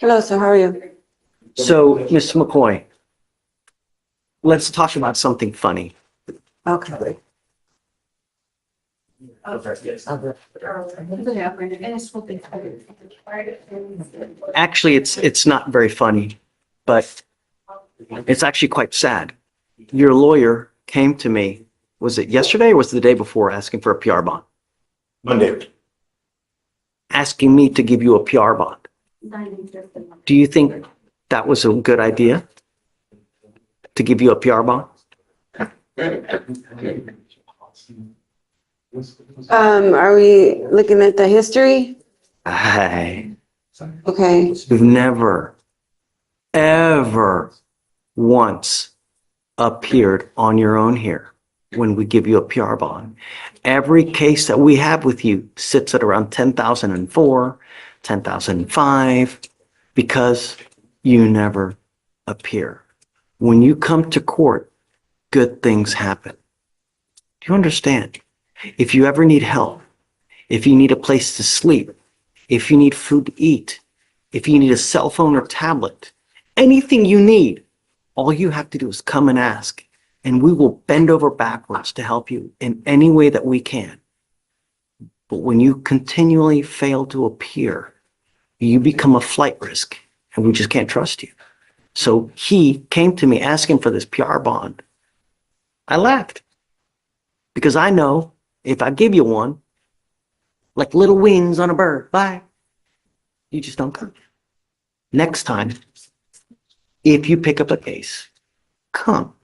Hello, sir. How are you? So, Mr. McCoy, let's talk about something funny. Okay. Actually, it's not very funny, but it's actually quite sad. Your lawyer came to me, was it yesterday or was it the day before, asking for a PR bond? Monday. Asking me to give you a PR bond. Do you think that was a good idea? To give you a PR bond? Are we looking at the history? Hey, Okay. you've never, ever once appeared on your own here when we give you a PR bond. Every case that we have with you sits at around 10,004, 10,005, because you never appear. When you come to court, good things happen. Do you understand? If you ever need help, if you need a place to sleep, if you need food to eat, if you need a cell phone or tablet, anything you need, all you have to do is come and ask, and we will bend over backwards to help you in any way that we can. But when you continually fail to appear, you become a flight risk, and we just can't trust you. So he came to me asking for this PR bond. I laughed because I know if I give you one, like little wings on a bird, bye, you just don't come. Next time, if you pick up a case, come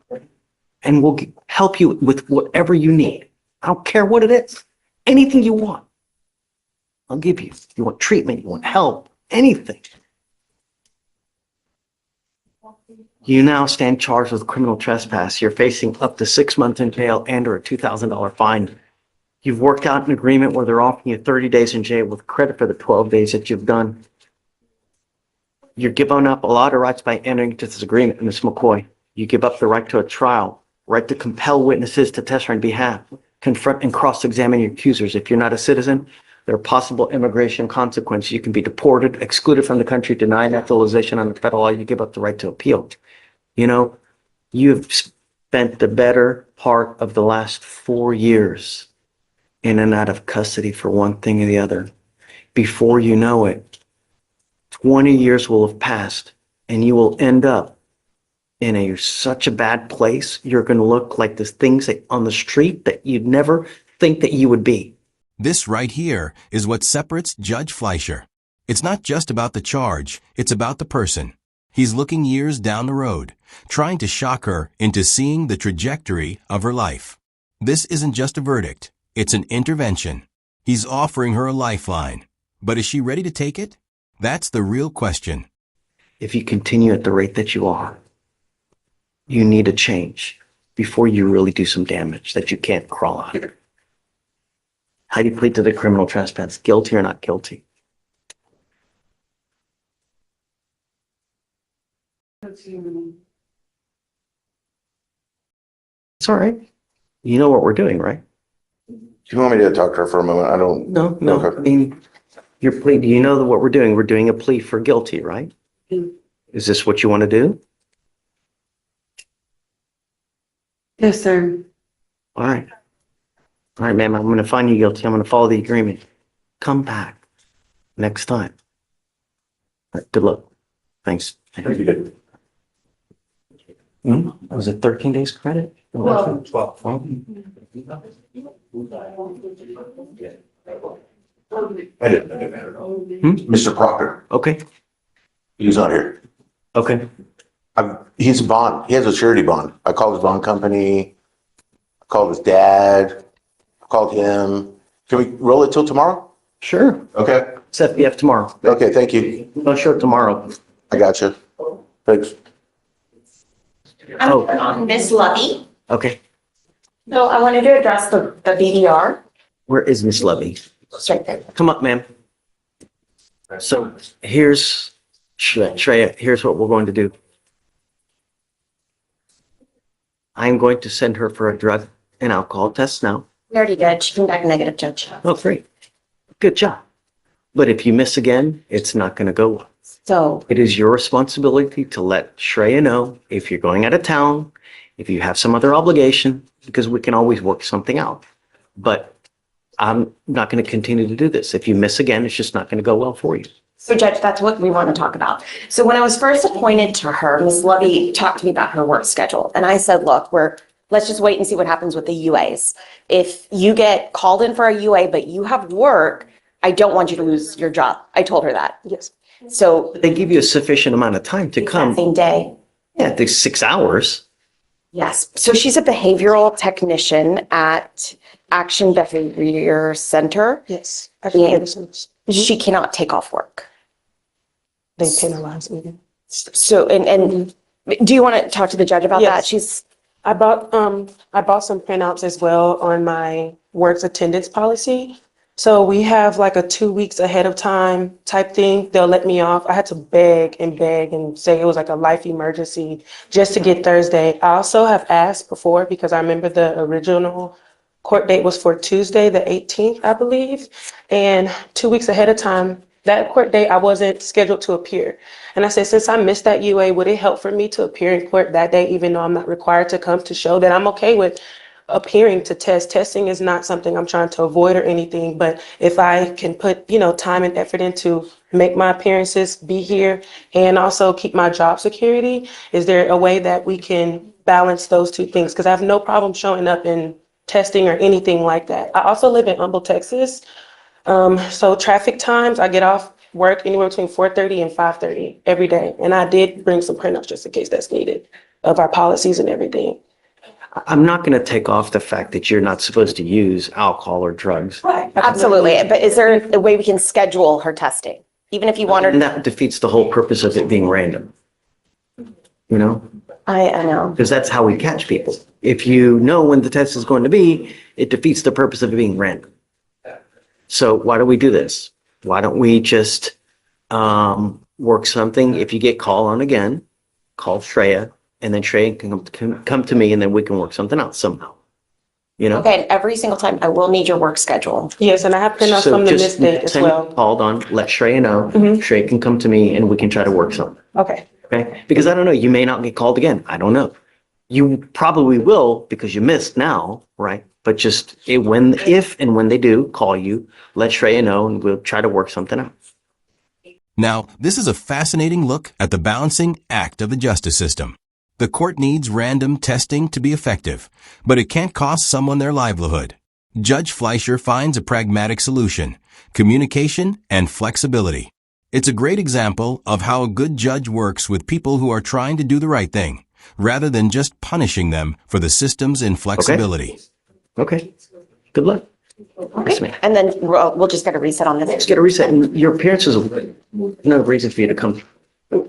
and we'll help you with whatever you need. I don't care what it is. Anything you want, I'll give you. You want treatment, you want help, anything. You now stand charged with criminal trespass. You're facing up to 6 months in jail and or a $2,000 fine. You've worked out an agreement where they're offering you 30 days in jail with credit for the 12 days that you've done. You're giving up a lot of rights by entering into this agreement, Ms. McCoy. You give up the right to a trial, right to compel witnesses to testify on behalf, confront and cross-examine your accusers. If you're not a citizen, there are possible immigration consequences. You can be deported, excluded from the country, denied naturalization under federal law. You give up the right to appeal. You know, you've spent the better part of the last 4 years in and out of custody for one thing or the other. Before you know it, 20 years will have passed and you will end up in such a bad place. You're going to look like the things on the street that you'd never think that you would be. This right here is what separates Judge Fleischer. It's not just about the charge, it's about the person. He's looking years down the road, trying to shock her into seeing the trajectory of her life. This isn't just a verdict, it's an intervention. He's offering her a lifeline. But is she ready to take it? That's the real question. If you continue at the rate that you are, you need a change before you really do some damage that you can't crawl out of. How do you plead to the criminal trespass? Guilty or not guilty? It's all right. You know what we're doing, right? Do you want me to talk to her for a moment? I don't. No. Okay. I mean, your plea, do you know what we're doing? We're doing a plea for guilty, right? Mm. Is this what you want to do? Yes, sir. All right. All right, ma'am, I'm going to find you guilty. I'm going to follow the agreement. Come back next time. All right, good luck. Thanks. Thank you. Was it 13 days credit? 12. I didn't. Mr. Proctor, Okay. he's not here. Okay. He's a bond. He has a surety bond. I called his bond company. I called his dad. I called him. Can we roll it till tomorrow? Sure. Okay. Set BF tomorrow. Okay, thank you. No show tomorrow. I got you. Thanks. Oh. I'm Miss Lovey. Okay. So I wanted to address the BDR. Where is Miss Levy? It's right there. Come up, ma'am. So here's Shreya. Here's what we're going to do. I'm going to send her for a drug and alcohol test now. We already did. She came back negative, Judge. Oh, great. Good job. But if you miss again, it's not going to go well. So, It is your responsibility to let Shreya know if you're going out of town, if you have some other obligation, because we can always work something out. But I'm not going to continue to do this. If you miss again, it's just not going to go well for you. so Judge, that's what we want to talk about. So when I was first appointed to her, Ms. Lovey talked to me about her work schedule. And I said, look, let's just wait and see what happens with the UAs. If you get called in for a UA, but you have work, I don't want you to lose your job. I told her that. Yes. So They give you a sufficient amount of time to that come. same day. Yeah, there's 6 hours. Yes. So she's a behavioral technician at Action Behavior Center. Yes. Yeah. She cannot take off work. They penalize me. So, and do you want to talk to the judge about that? Yes. I bought some printouts as well on my work's attendance policy. So we have like a 2 weeks ahead of time type thing. They'll let me off. I had to beg and say it was like a life emergency just to get Thursday. I also have asked before because I remember the original court date was for Tuesday, the 18th, I believe. And 2 weeks ahead of time, that court date, I wasn't scheduled to appear. And I said, since I missed that UA, would it help for me to appear in court that day, even though I'm not required to come, to show that I'm okay with appearing to test? Testing is not something I'm trying to avoid or anything, but if I can put, time and effort into make my appearances, be here, and also keep my job security, is there a way that we can balance those two things? Because I have no problem showing up in testing or anything like that. I also live in Humble, Texas. So traffic times, I get off work anywhere between 4:30 and 5:30 every day. And I did bring some printouts just in case that's needed of our policies and everything. I'm not going to take off the fact that you're not supposed to use alcohol or drugs. Right. Absolutely. But is there a way we can schedule her testing? Even if you want her, And that defeats the whole purpose of it being random. You know, I know. because that's how we catch people. If you know when the test is going to be, it defeats the purpose of it being random. So why do we do this? Why don't we just work something? If you get called on again, call Shreya, and then Shreya can come to me, and then we can work something out somehow. You know? Okay, and every single time I will need your work schedule. Yes, and I have printouts So from the just missed date as send well. called on, let Shreya know. Shreya can come to me, and we can try to work something. Okay. Okay? Because I don't know, you may not get called again. I don't know. You probably will because you missed now, right? But just if and when they do call you, let Shreya know and we'll try to work something out. Now, this is a fascinating look at the balancing act of the justice system. The court needs random testing to be effective, but it can't cost someone their livelihood. Judge Fleischer finds a pragmatic solution: communication and flexibility. It's a great example of how a good judge works with people who are trying to do the right thing, rather than just punishing them for the system's inflexibility. Okay. Good luck. Yes, ma'am. And then we'll just get a reset on this. Just get a reset. And your appearance is no reason for you to come,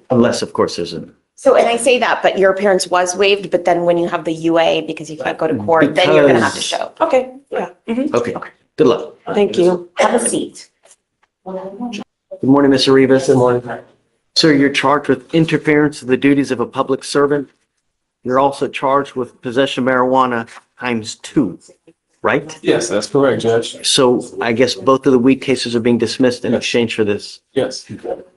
unless, of course, there's a. So, and I say that, but your appearance was waived, but then when you have the UA, because you can't go to court, then you're gonna have to show. Okay. Yeah. Okay. Good luck. Thank you. Have a seat. Good morning, Mr. Rivas. Good morning. Sir, you're charged with interference with the duties of a public servant. You're also charged with possession of marijuana ×2, right? Yes, that's correct, Judge. So I guess both of the weak cases are being dismissed in exchange for this. Yes.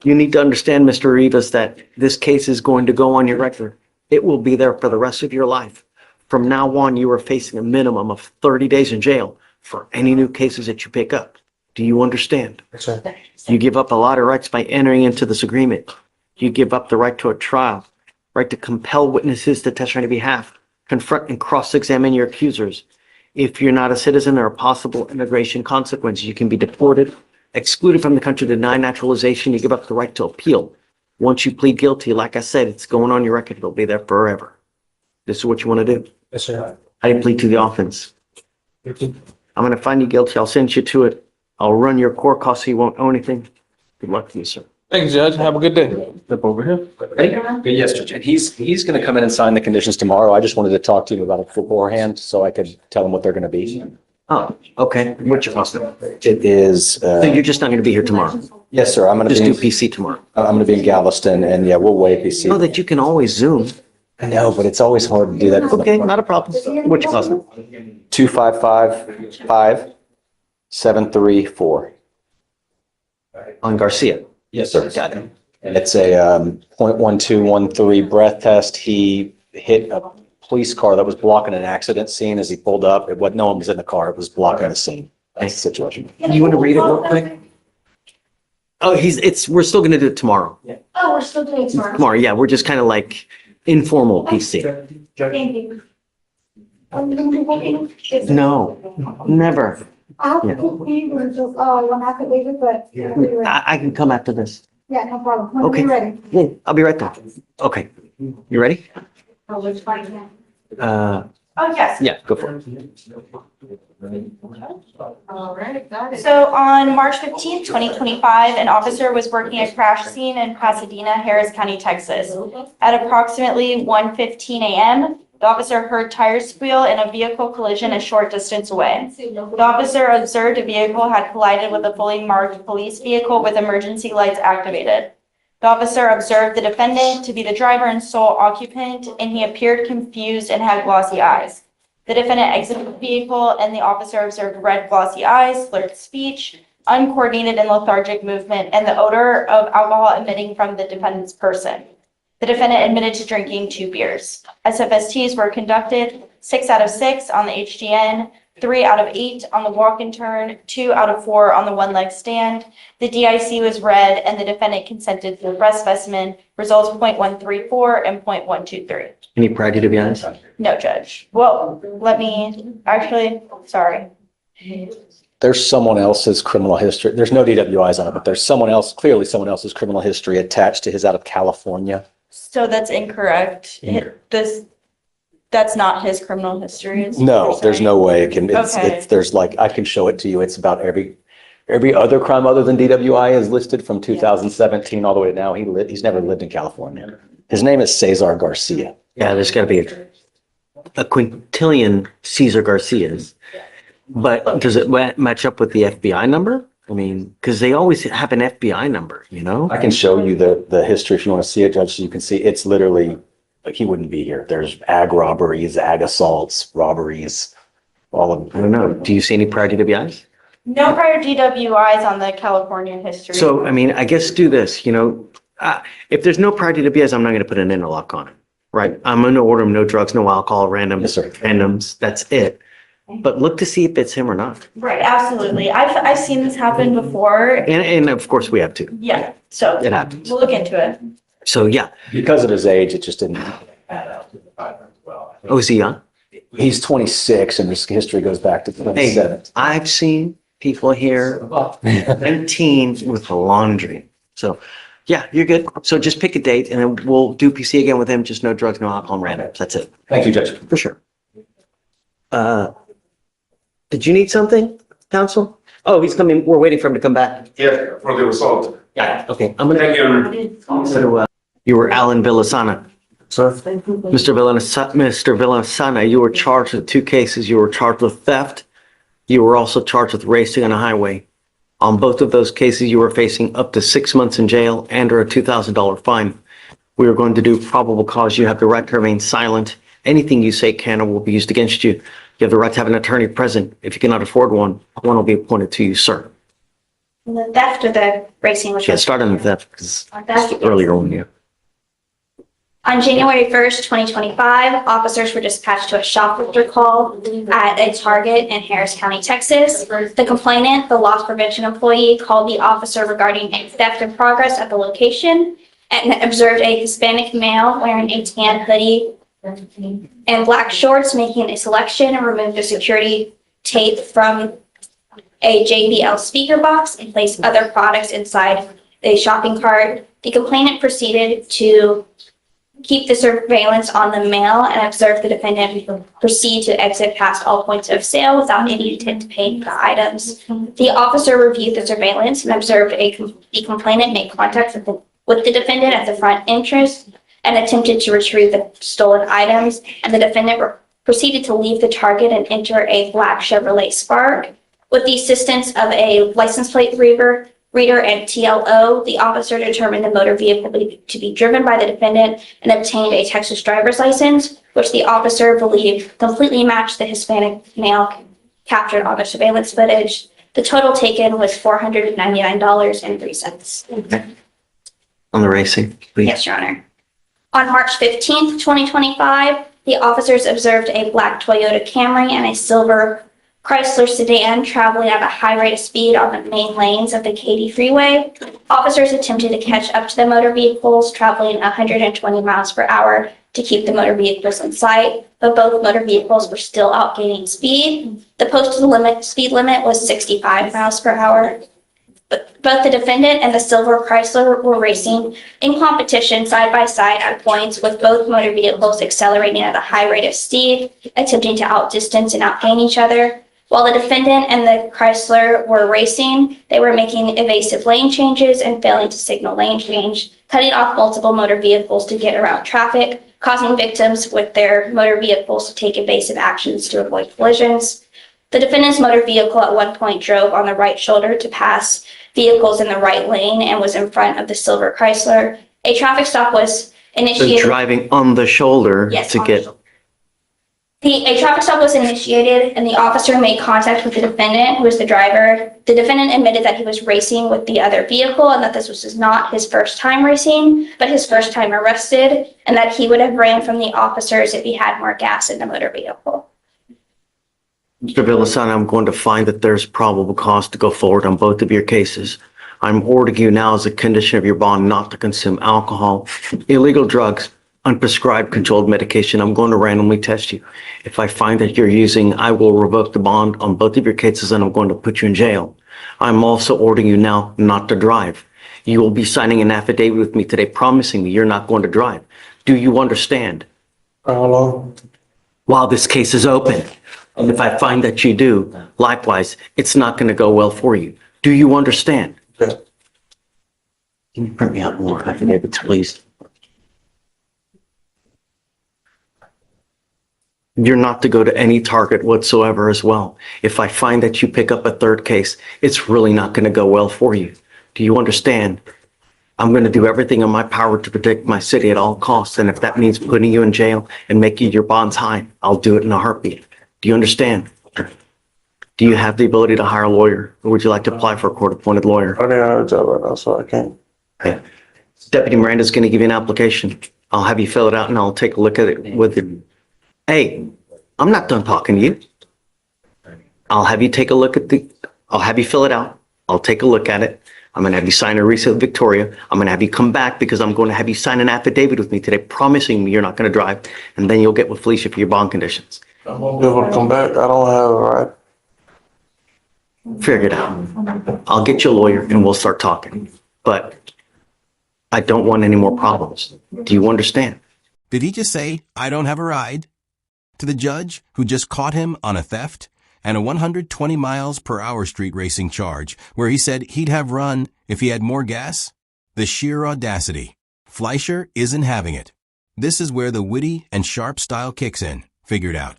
You need to understand, Mr. Rivas, that this case is going to go on your record. It will be there for the rest of your life. From now on, you are facing a minimum of 30 days in jail for any new cases that you pick up. Do you understand? Yes, sir. You give up a lot of rights by entering into this agreement. You give up the right to a trial, right to compel witnesses to testify on your behalf, confront and cross-examine your accusers. If you're not a citizen, there are possible immigration consequences. You can be deported, excluded from the country, denied naturalization. You give up the right to appeal. Once you plead guilty, like I said, it's going on your record. It'll be there forever. This is what you want to do. Yes, sir. How do you plead to the offense? I'm going to find you guilty. I'll send you to it. I'll run your court costs so you won't owe anything. Good luck to you, sir. Thank you, Judge. Have a good day. Step over here. Yes, Judge. And he's going to come in and sign the conditions tomorrow. I just wanted to talk to you about it beforehand so I could tell him what they're going to be. Oh, okay. What's your cost? So It is, you're just not going to be here tomorrow? yes, sir. I'm going Just do to be, PC tomorrow? I'm going to be in Galveston and yeah, we'll wait to see. Know that you can always Zoom. I know, but it's always hard to do that. Okay, not a problem. What's your cost? 255-5734. On Garcia. Yes, sir. Got it. And it's a .1213 breath test. He hit a police car that was blocking an accident scene as he pulled up. No one was in the car. It was blocking the scene. That's the situation. You want to read it real quick? Oh, we're still going to do it tomorrow. Oh, we're still doing it tomorrow. Tomorrow, yeah, we're just kind of like informal PC. Thank you. No, never. I have Yeah. to leave or just, one affidavit, but yeah, I can come after this. no problem. When are Okay. you ready? Yeah, I'll be right there. Okay. You ready? Oh, which part? Oh, yes. Yeah, go for it. All right, got it. So on March 15th, 2025, an officer was working a crash scene in Pasadena, Harris County, Texas. At approximately 1:15 a.m., the officer heard tires squeal and a vehicle collision a short distance away. The officer observed a vehicle had collided with a fully marked police vehicle with emergency lights activated. The officer observed the defendant to be the driver and sole occupant, and he appeared confused and had glossy eyes. The defendant exited the vehicle, and the officer observed red glossy eyes, slurred speech, uncoordinated and lethargic movement, and the odor of alcohol emitting from the defendant's person. The defendant admitted to drinking 2 beers. SFSTs were conducted 6 out of 6 on the HDN, 3 out of 8 on the walk and turn, 2 out of 4 on the one-leg stand. The DIC was read, and the defendant consented to the breath specimen, results .134 and .123. Any prior to be honest? No, Judge. Well, sorry. There's someone else's criminal history. There's no DWIs on it, but there's clearly someone else's criminal history attached to his out of California. So that's incorrect. That's not his criminal history. is what No, you're there's saying? no way it can, Okay. there's like, I can show it to you. It's about every other crime other than DWI is listed from 2017 all the way to now. He's never lived in California. His name is Cesar Garcia. Yeah, there's got to be a quintillion Cesar Garcias. But does it match up with the FBI number? I mean, because they always have an FBI number, you know? I can show you the history if you want to see it, Judge, so you can see it's literally, like, he wouldn't be here. There's ag robberies, ag assaults, robberies, all of I don't know. Do you see any prior DWIs? No prior DWIs on the California history. So, I mean, I guess do this, if there's no prior DWIs, I'm not going to put an interlock on it, right? I'm going to order him no drugs, no alcohol, Yes, sir. randoms, that's it. But look to see if it's him or not. Right, absolutely. I've seen this happen before. And of course we have to. Yeah, so It happens. we'll look into it. So, yeah. Because of his age, it just didn't. Oh, is he young? He's 26 and his history goes back to 27. Hey, I've seen people here 19 with the laundry. So, yeah, you're good. So just pick a date and then we'll do PC again with him. Just no drugs, no alcohol, and randoms. That's it. Thank you, Judge. For sure. Did you need something, counsel? Oh, he's coming. We're waiting for him to come back. Yeah, for the result. Yeah. Okay. I'm gonna Thank you. go to, you were Alan Villasana. Sir? Mr. Villasana, you were charged with 2 cases. You were charged with theft. You were also charged with racing on a highway. On both of those cases, you were facing up to 6 months in jail and or a $2,000 fine. We are going to do probable cause. You have the right to remain silent. Anything you say can or will be used against you. You have the right to have an attorney present. If you cannot afford one will be appointed to you, sir. The theft or the racing, which Yeah, was start on the theft because theft. earlier one, yeah. On January 1st, 2025, officers were dispatched to a shoplifter call at a Target in Harris County, Texas. The complainant, the loss prevention employee, called the officer regarding a theft in progress at the location and observed a Hispanic male wearing a tan hoodie and black shorts making a selection and removed the security tape from a JBL speaker box and placed other products inside a shopping cart. The complainant proceeded to keep the surveillance on the male and observed the defendant proceed to exit past all points of sale without any intent to pay the items. The officer reviewed the surveillance and observed the complainant make contact with the defendant at the front entrance and attempted to retrieve the stolen items, and the defendant proceeded to leave the Target and enter a black Chevrolet Spark. With the assistance of a license plate reader and TLO, the officer determined the motor vehicle to be driven by the defendant and obtained a Texas driver's license, which the officer believed completely matched the Hispanic male captured on the surveillance footage. The total taken was $499.03. On the racing, please. Yes, Your Honor. On March 15th, 2025, the officers observed a black Toyota Camry and a silver Chrysler sedan traveling at a high rate of speed on the main lanes of the Katy Freeway. Officers attempted to catch up to the motor vehicles traveling 120 miles per hour to keep the motor vehicles in sight, but both motor vehicles were still outgaining speed. The posted speed limit was 65 miles per hour. But both the defendant and the silver Chrysler were racing in competition side by side at points, with both motor vehicles accelerating at a high rate of speed, attempting to outdistance and outgain each other. While the defendant and the Chrysler were racing, they were making evasive lane changes and failing to signal lane change, cutting off multiple motor vehicles to get around traffic, causing victims with their motor vehicles to take evasive actions to avoid collisions. The defendant's motor vehicle at one point drove on the right shoulder to pass vehicles in the right lane and was in front of the silver Chrysler. A traffic stop was So initiated. driving on the shoulder Yes, to on the get, shoulder. A traffic stop was initiated and the officer made contact with the defendant, who was the driver. The defendant admitted that he was racing with the other vehicle and that this was not his first time racing, but his first time arrested, and that he would have ran from the officers if he had more gas in the motor vehicle. Mr. Villasan, I'm going to find that there's probable cause to go forward on both of your cases. I'm ordering you now as a condition of your bond not to consume alcohol, illegal drugs, unprescribed controlled medication. I'm going to randomly test you. If I find that you're using, I will revoke the bond on both of your cases and I'm going to put you in jail. I'm also ordering you now not to drive. You will be signing an affidavit with me today promising me you're not going to drive. Do you understand? How long? While this case is open. And if I find that you do, likewise, it's not going to go well for you. Do you understand? Yeah. Can you print me out more affidavits, please? You're not to go to any target whatsoever as well. If I find that you pick up a third case, it's really not going to go well for you. Do you understand? I'm going to do everything in my power to protect my city at all costs. And if that means putting you in jail and making your bonds high, I'll do it in a heartbeat. Do you understand? Do you have the ability to hire a lawyer, or would you like to apply for a court-appointed lawyer? I didn't have a job right now, so I can't. Okay. Deputy Miranda's going to give you an application. I'll have you fill it out and I'll take a look at it with you. Hey, I'm not done talking to you. I'll have you take a look at I'll have you fill it out. I'll take a look at it. I'm going to have you sign a receipt with Victoria. I'm going to have you come back because I'm going to have you sign an affidavit with me today promising me you're not going to drive, and then you'll get with Fleischer for your bond conditions. I won't be able to come back. I don't have a ride. Figure it out. I'll get you a lawyer and we'll start talking. But I don't want any more problems. Do you understand? Did he just say, I don't have a ride? To the judge who just caught him on a theft and a 120 miles per hour street racing charge where he said he'd have run if he had more gas? The sheer audacity. Fleischer isn't having it. This is where the witty and sharp style kicks in. Figured out.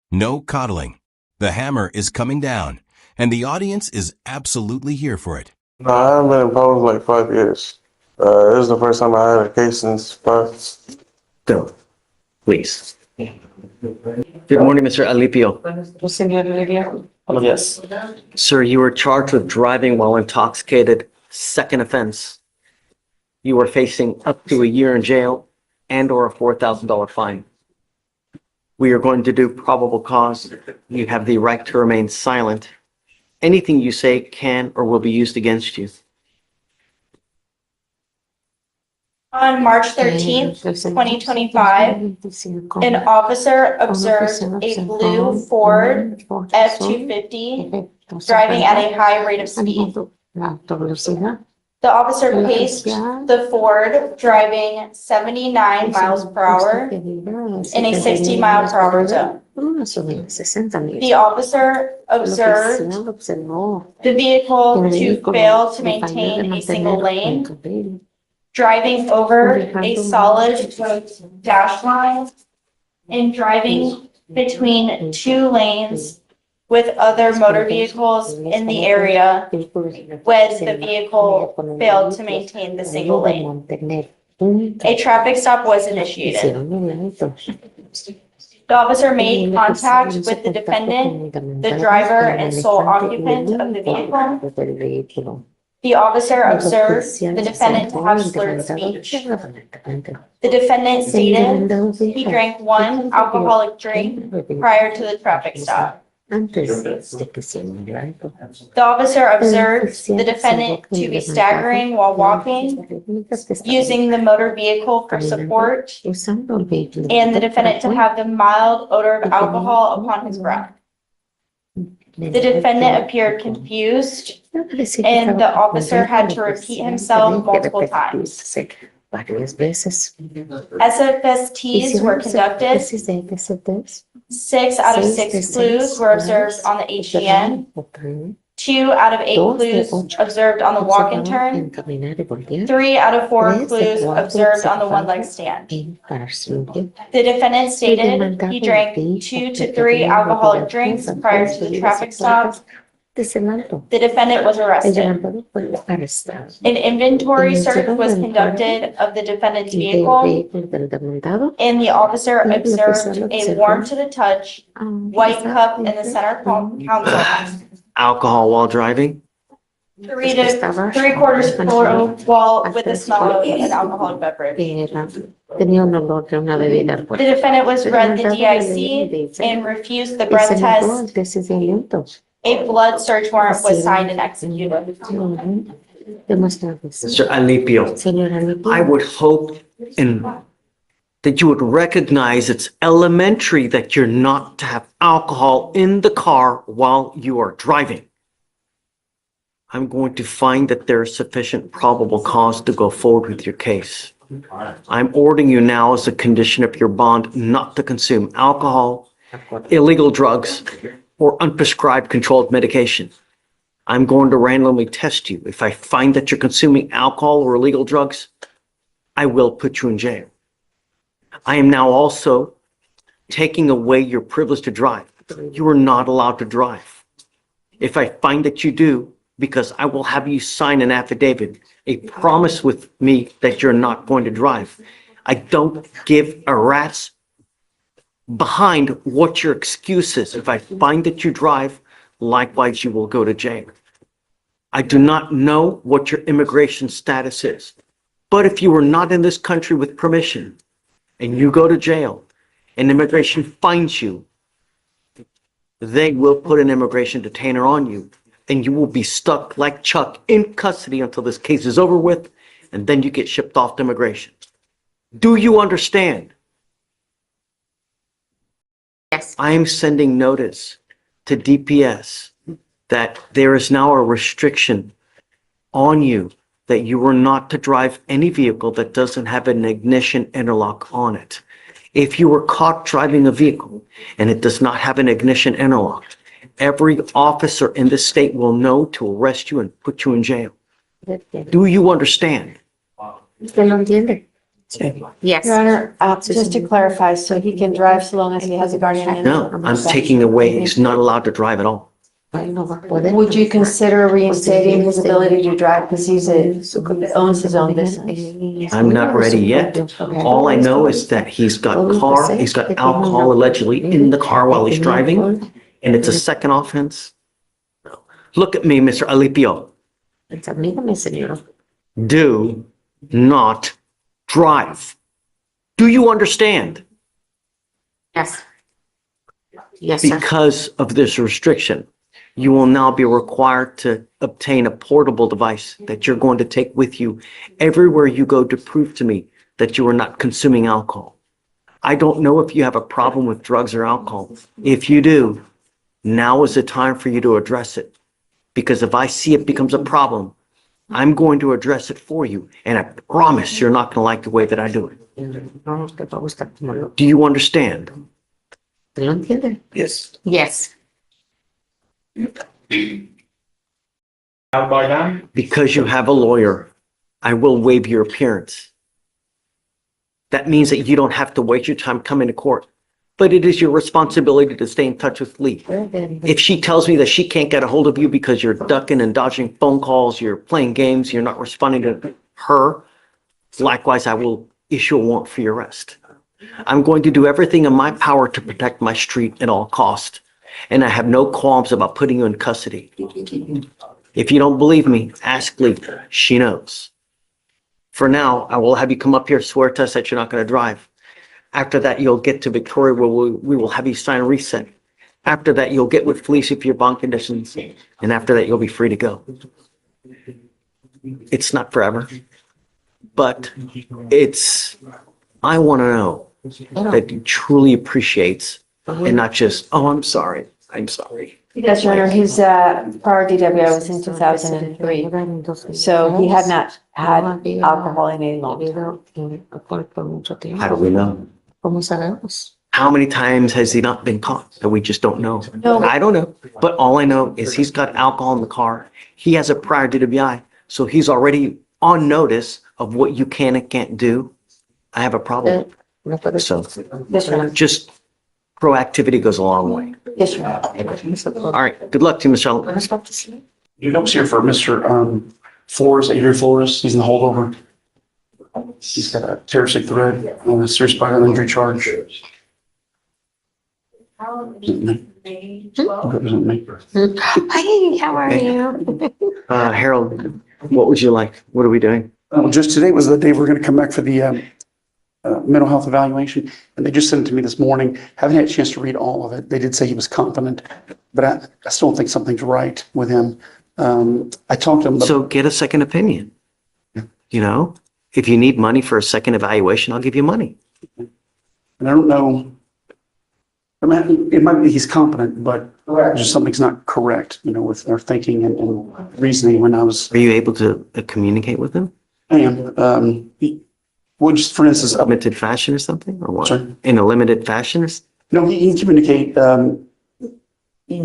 No coddling. The hammer is coming down, and the audience is absolutely here for it. No, I haven't been in public like 5 years. This is the first time I had a case since 5. Go, please. Good morning, Mr. Alipio. Yes. Sir, you were charged with driving while intoxicated, second offense. You are facing up to a year in jail and or a $4,000 fine. We are going to do probable cause. You have the right to remain silent. Anything you say can or will be used against you. On March 13th, 2025, an officer observed a blue Ford F-250 driving at a high rate of speed. The officer paced the Ford driving 79 miles per hour in a 60 mile per hour zone. The officer observed the vehicle to fail to maintain a single lane, driving over a solid dash line, and driving between two lanes with other motor vehicles in the area when the vehicle failed to maintain the single lane. A traffic stop was initiated. The officer made contact with the defendant, the driver and sole occupant of the vehicle. The officer observed the defendant to have slurred speech. The defendant stated he drank one alcoholic drink prior to the traffic stop. The officer observed the defendant to be staggering while walking, using the motor vehicle for support, and the defendant to have the mild odor of alcohol upon his breath. The defendant appeared confused, and the officer had to repeat himself multiple times. SFSTs were conducted. 6 out of 6 clues were observed on the HDN. 2 out of 8 clues observed on the walk and turn. 3 out of 4 clues observed on the one-leg stand. The defendant stated he drank 2 to 3 alcoholic drinks prior to the traffic stop. The defendant was arrested. An inventory search was conducted of the defendant's vehicle, and the officer observed a warm to the touch white cup in the center console. Alcohol while driving? 3 to 3/4 full while with the smell of an alcoholic beverage. The defendant was read the DIC and refused the breath test. A blood search warrant was signed and executed. Mr. Alipio, I would hope that you would recognize it's elementary that you're not to have alcohol in the car while you are driving. I'm going to find that there is sufficient probable cause to go forward with your case. I'm ordering you now as a condition of your bond not to consume alcohol, illegal drugs, or unprescribed controlled medication. I'm going to randomly test you. If I find that you're consuming alcohol or illegal drugs, I will put you in jail. I am now also taking away your privilege to drive. You are not allowed to drive. If I find that you do, because I will have you sign an affidavit, a promise with me that you're not going to drive. I don't give a rat's behind what your excuse is. If I find that you drive, likewise, you will go to jail. I do not know what your immigration status is, but if you are not in this country with permission and you go to jail and immigration finds you, they will put an immigration detainer on you and you will be stuck like Chuck in custody until this case is over with, and then you get shipped off to immigration. Do you understand? Yes. I am sending notice to DPS that there is now a restriction on you that you are not to drive any vehicle that doesn't have an ignition interlock on it. If you were caught driving a vehicle and it does not have an ignition interlock, every officer in the state will know to arrest you and put you in jail. Do you understand? Yes. Your Honor, just to clarify, so he can drive so long as he has a guardian ad litem? No, I'm taking away, he's not allowed to drive at all. Would you consider reinstating his ability to drive because owns his own business? I'm not ready yet. All I know is that he's got alcohol allegedly in the car while he's driving, and it's a second offense. Look at me, Mr. Alipio. Do not drive. Do you understand? Yes. Yes, sir. Because of this restriction, you will now be required to obtain a portable device that you're going to take with you everywhere you go to prove to me that you are not consuming alcohol. I don't know if you have a problem with drugs or alcohol. If you do, now is the time for you to address it. Because if I see it becomes a problem, I'm going to address it for you. And I promise you're not going to like the way that I do it. Do you understand? Yes. Yes. Because you have a lawyer, I will waive your appearance. That means that you don't have to waste your time coming to court. But it is your responsibility to stay in touch with Lee. If she tells me that she can't get a hold of you because you're ducking and dodging phone calls, you're playing games, you're not responding to her, likewise, I will issue a warrant for your arrest. I'm going to do everything in my power to protect my street at all costs. And I have no qualms about putting you in custody. If you don't believe me, ask Lee. She knows. For now, I will have you come up here, swear to us that you're not going to drive. After that, you'll get to Victoria where we will have you sign a reset. After that, you'll get with Felicia for your bond conditions. And after that, you'll be free to go. It's not forever, but I want to know that he truly appreciates and not just, oh, I'm sorry. Yes, Your Honor, his prior DWI was in 2003. So he had not had alcohol in a long time. How do we know? How many times has he not been caught that we just don't know? No. I don't know, but all I know is he's got alcohol in the car. He has a prior DWI, so he's already on notice of what you can and can't do. I have a problem. So Yes, Your Honor. just proactivity goes a long way. Yes, Your Honor. All right, good luck to you, Michelle. You don't see here for Mr. Flores, Adrian Flores. He's in the holdover. He's got a terroristic threat and a serious bodily injury charge. Represent me. Hi, how are you? Harold, what would you like? What are we doing? Just today was the day we're going to come back for the mental health evaluation, and they just sent it to me this morning. Haven't had a chance to read all of it. They did say he was competent, but I still think something's right with him. I talked to him. So get a second opinion. You know, if you need money for a second evaluation, I'll give you money. And I don't know. I mean, it might be he's competent, but just something's not correct, with their thinking and reasoning when I was. Are you able to communicate with them? I am. Well, just for instance, Limited fashion or something, or what? Sorry? In a limited fashion? No, he can communicate.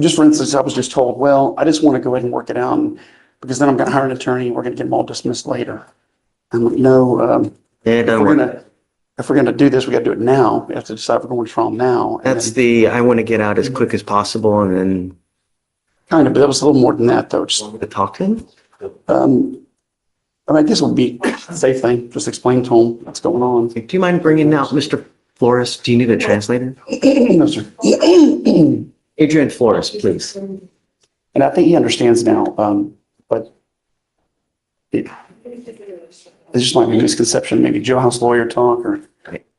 Just for instance, I was just told, well, I just want to go ahead and work it out because then I'm going to hire an attorney and we're going to get them all dismissed later. I'm like, no, Yeah, it doesn't work. if we're going to do this, we got to do it now. We have to decide if we're going to trial now. And That's then- I want to get out as quick as possible and then Kind of, but that was a little more than that though. Just, to talk to him. I guess it would be a safe thing. Just explain to him what's going on. Do you mind bringing out Mr. Flores? Do you need a translator? No, sir. Adrian Flores, please. And I think he understands now, but it just might be a misconception, maybe jailhouse lawyer talk or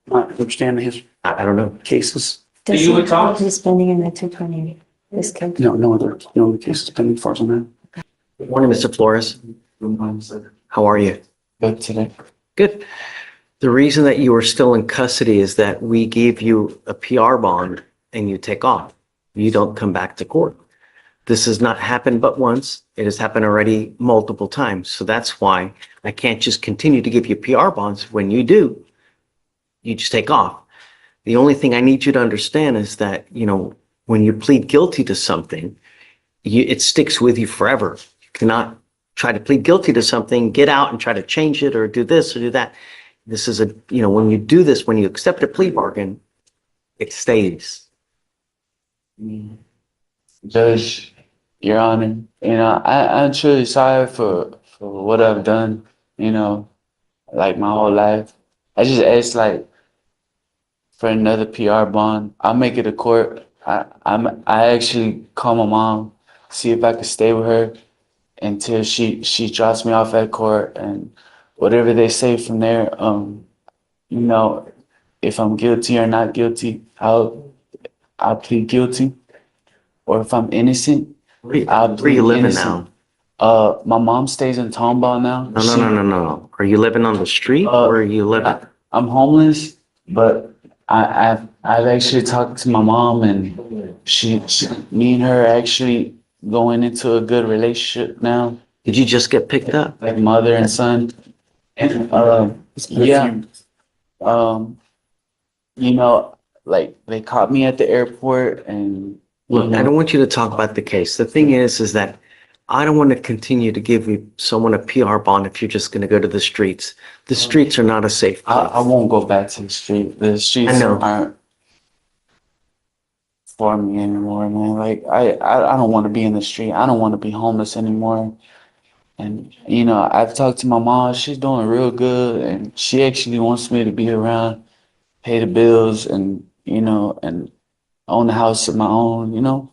not understanding his I don't know. cases. Does he have his spending in the 220? This case? No other cases pending as far as I know. Good morning, Mr. Flores. How are you? Good today. Good. The reason that you are still in custody is that we gave you a PR bond and you take off. You don't come back to court. This has not happened but once. It has happened already multiple times. So that's why I can't just continue to give you PR bonds. When you do, you just take off. The only thing I need you to understand is that, when you plead guilty to something, it sticks with you forever. You cannot try to plead guilty to something, get out and try to change it or do this or do that. This is when you do this, when you accept a plea bargain, it stays. Judge, Your Honor, I'm truly sorry for what I've done, like my whole life. I just asked for another PR bond. I'll make it a court. I actually call my mom, see if I could stay with her until she drops me off at court, and whatever they say from there, if I'm guilty or not guilty, I'll plead guilty. Or if I'm innocent, Where I'll are plead you living innocent. now? My mom stays in Tomball now. No. Are you living on the street or are you living? I'm homeless, but I've actually talked to my mom, and me and her are actually going into a good relationship now, Did you just get picked up? like mother and son. And yeah, they caught me at the airport, and Look, I don't want you to talk about the case. The thing is that I don't want to continue to give someone a PR bond if you're just going to go to the streets. The streets are not a safe place. I won't go back to the street. The streets I know. aren't for me anymore, man. I don't want to be in the street. I don't want to be homeless anymore. And I've talked to my mom. She's doing real good, and she actually wants me to be around, pay the bills, and and own the house of my own.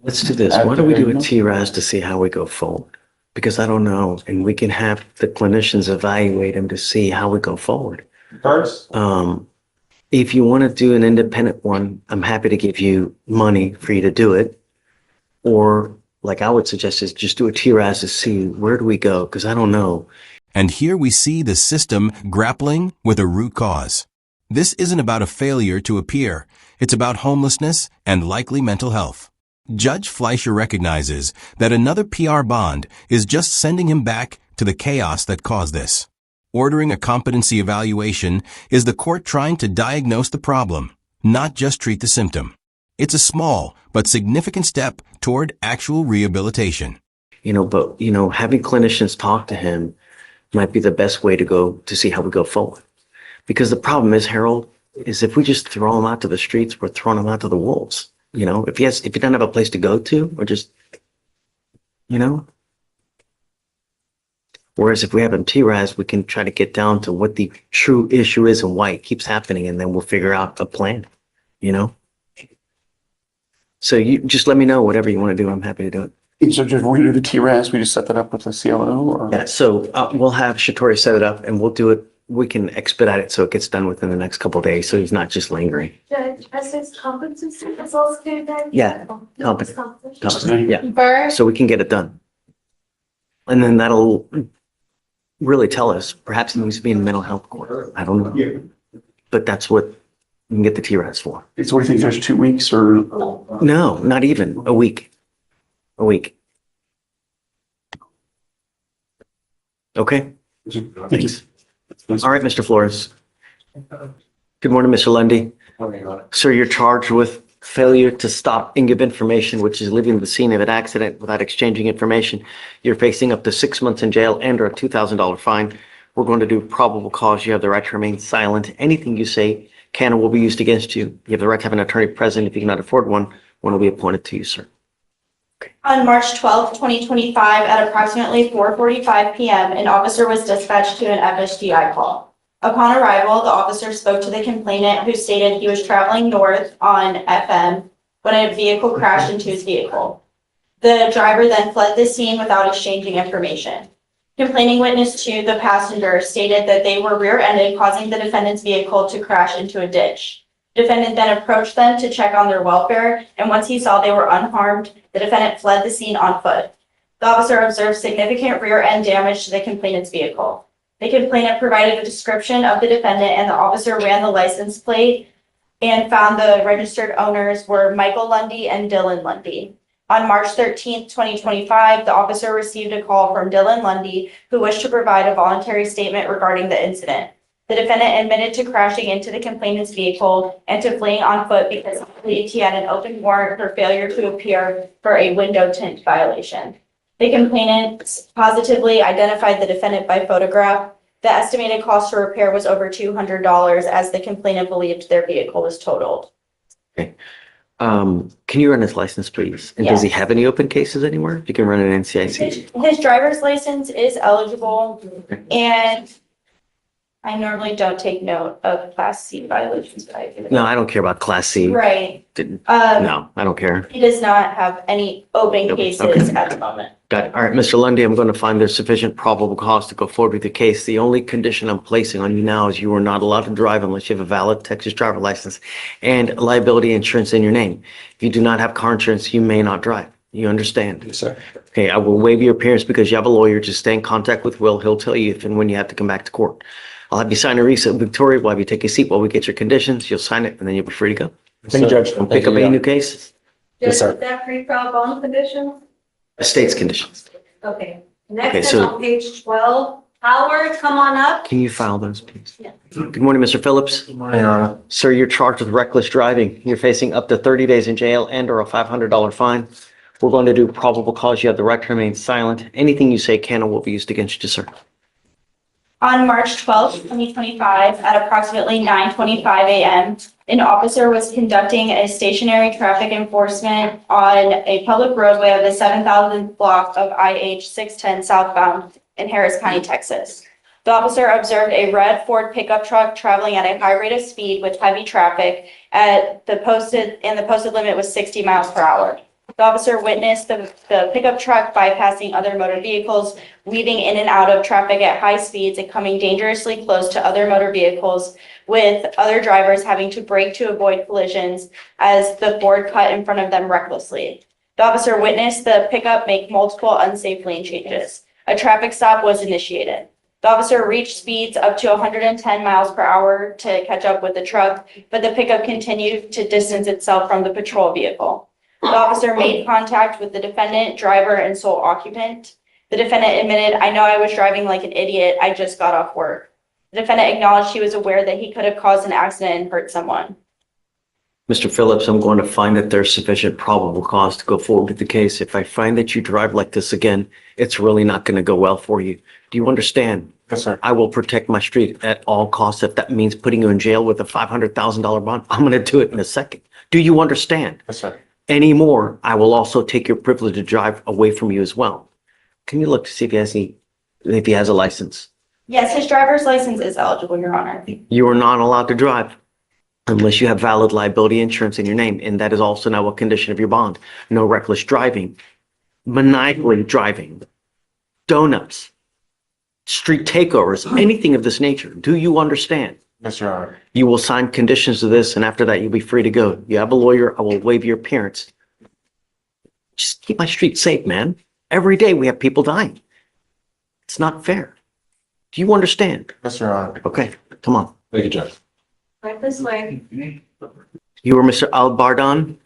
Let's do this. Why don't we do a T-Raz to see how we go forward? Because I don't know, and we can have the clinicians evaluate him to see how we go forward. First? If you want to do an independent one, I'm happy to give you money for you to do it. Or like I would suggest is just do a TRAS to see where do we go? Because I don't know. And here we see the system grappling with a root cause. This isn't about a failure to appear. It's about homelessness and likely mental health. Judge Fleischer recognizes that another PR bond is just sending him back to the chaos that caused this. Ordering a competency evaluation is the court trying to diagnose the problem, not just treat the symptom. It's a small but significant step toward actual rehabilitation. But having clinicians talk to him might be the best way to go to see how we go forward. Because the problem is, Harold, is if we just throw him out to the streets, we're throwing him out to the wolves. If he doesn't have a place to go to, or just, Whereas if we have him TRAS, we can try to get down to what the true issue is and why it keeps happening, and then we'll figure out a plan, So you just let me know whatever you want to do. I'm happy to do it. So just, we do the TRAS, we just set that up with the CLO or? Yeah, so we'll have Shatori set it up and we'll do it. We can expedite it so it gets done within the next couple of days, so he's not just lingering. Judge, this competency is also good then? Yeah, competent. Yeah, First, so we can get it done. And then that'll really tell us, perhaps he needs to be in mental health court. I don't know. But that's what we can get the TRAS for. So what do you think, there's 2 weeks or? No, not even a week. A week. Okay, thanks. All right, Mr. Flores. Good morning, Mr. Lundy. Sir, you're charged with failure to stop and give information, which is leaving the scene of an accident without exchanging information. You're facing up to 6 months in jail and or a $2,000 fine. We're going to do probable cause. You have the right to remain silent. Anything you say can or will be used against you. You have the right to have an attorney present. If you cannot afford one will be appointed to you, sir. On March 12, 2025, at approximately 4:45 p.m., an officer was dispatched to an FSGI call. Upon arrival, the officer spoke to the complainant, who stated he was traveling north on FM when a vehicle crashed into his vehicle. The driver then fled the scene without exchanging information. Complaining witness to the passenger stated that they were rear-ended, causing the defendant's vehicle to crash into a ditch. Defendant then approached them to check on their welfare, and once he saw they were unharmed, the defendant fled the scene on foot. The officer observed significant rear-end damage to the complainant's vehicle. The complainant provided a description of the defendant, and the officer ran the license plate and found the registered owners were Michael Lundy and Dylan Lundy. On March 13, 2025, the officer received a call from Dylan Lundy, who wished to provide a voluntary statement regarding the incident. The defendant admitted to crashing into the complainant's vehicle and to fleeing on foot because he believed he had an open warrant for failure to appear for a window tint violation. The complainant positively identified the defendant by photograph. The estimated cost to repair was over $200, as the complainant believed their vehicle was totaled. Okay. Can you run his license, please? And does he have any open cases anywhere? You can run an NCIC. His driver's license is eligible, and I normally don't take note of Class C violations, but I do. No, I don't care about Class C. Right. Didn't. No, I don't care. He does not have any open Nope. cases Okay. at the moment. Got it. All right, Mr. Lundy, I'm going to find there's sufficient probable cause to go forward with the case. The only condition I'm placing on you now is you are not allowed to drive unless you have a valid Texas driver license and liability insurance in your name. If you do not have car insurance, you may not drive. You understand? Yes, sir. Okay, I will waive your appearance because you have a lawyer. Just stay in contact with Will. He'll tell you if and when you have to come back to court. I'll have you sign a receipt, Victoria, while you take a seat while we get your conditions. You'll sign it and then you'll be free to go. Thank you, Judge. Don't pick up any new cases. Yes, sir. Is that pre-trial bond condition? State's conditions. Okay. Okay, Next is so- on page 12. Howard, come on up. Can you file those, please? Yeah. Good morning, Mr. Phillips. Good morning, Your Honor. Sir, you're charged with reckless driving. You're facing up to 30 days in jail and or a $500 fine. We're going to do probable cause. You have the right to remain silent. Anything you say can or will be used against you, sir. On March 12, 2025, at approximately 9:25 a.m., an officer was conducting a stationary traffic enforcement on a public roadway of the 7,000th block of IH 610 southbound in Harris County, Texas. The officer observed a red Ford pickup truck traveling at a high rate of speed with heavy traffic and the posted limit was 60 miles per hour. The officer witnessed the pickup truck bypassing other motor vehicles, weaving in and out of traffic at high speeds and coming dangerously close to other motor vehicles, with other drivers having to brake to avoid collisions as the Ford cut in front of them recklessly. The officer witnessed the pickup make multiple unsafe lane changes. A traffic stop was initiated. The officer reached speeds up to 110 miles per hour to catch up with the truck, but the pickup continued to distance itself from the patrol vehicle. The officer made contact with the defendant, driver, and sole occupant. The defendant admitted, "I know I was driving like an idiot. I just got off work." The defendant acknowledged he was aware that he could have caused an accident and hurt someone. Mr. Phillips, I'm going to find that there's sufficient probable cause to go forward with the case. If I find that you drive like this again, it's really not going to go well for you. Do you understand? Yes, sir. I will protect my street at all costs. If that means putting you in jail with a $500,000 bond, I'm going to do it in a second. Do you understand? Yes, sir. Anymore, I will also take your privilege to drive away from you as well. Can you look to see if he has a license? Yes, his driver's license is eligible, Your Honor. You are not allowed to drive unless you have valid liability insurance in your name, and that is also now a condition of your bond. No reckless driving, maniacally driving, donuts, street takeovers, anything of this nature. Do you understand? Yes, Your Honor. You will sign conditions to this, and after that, you'll be free to go. You have a lawyer, I will waive your appearance. Just keep my street safe, man. Every day we have people dying. It's not fair. Do you understand? Yes, Your Honor. Okay, come on. Thank you, Judge. Right this way. You are Mr. Al-Bardon?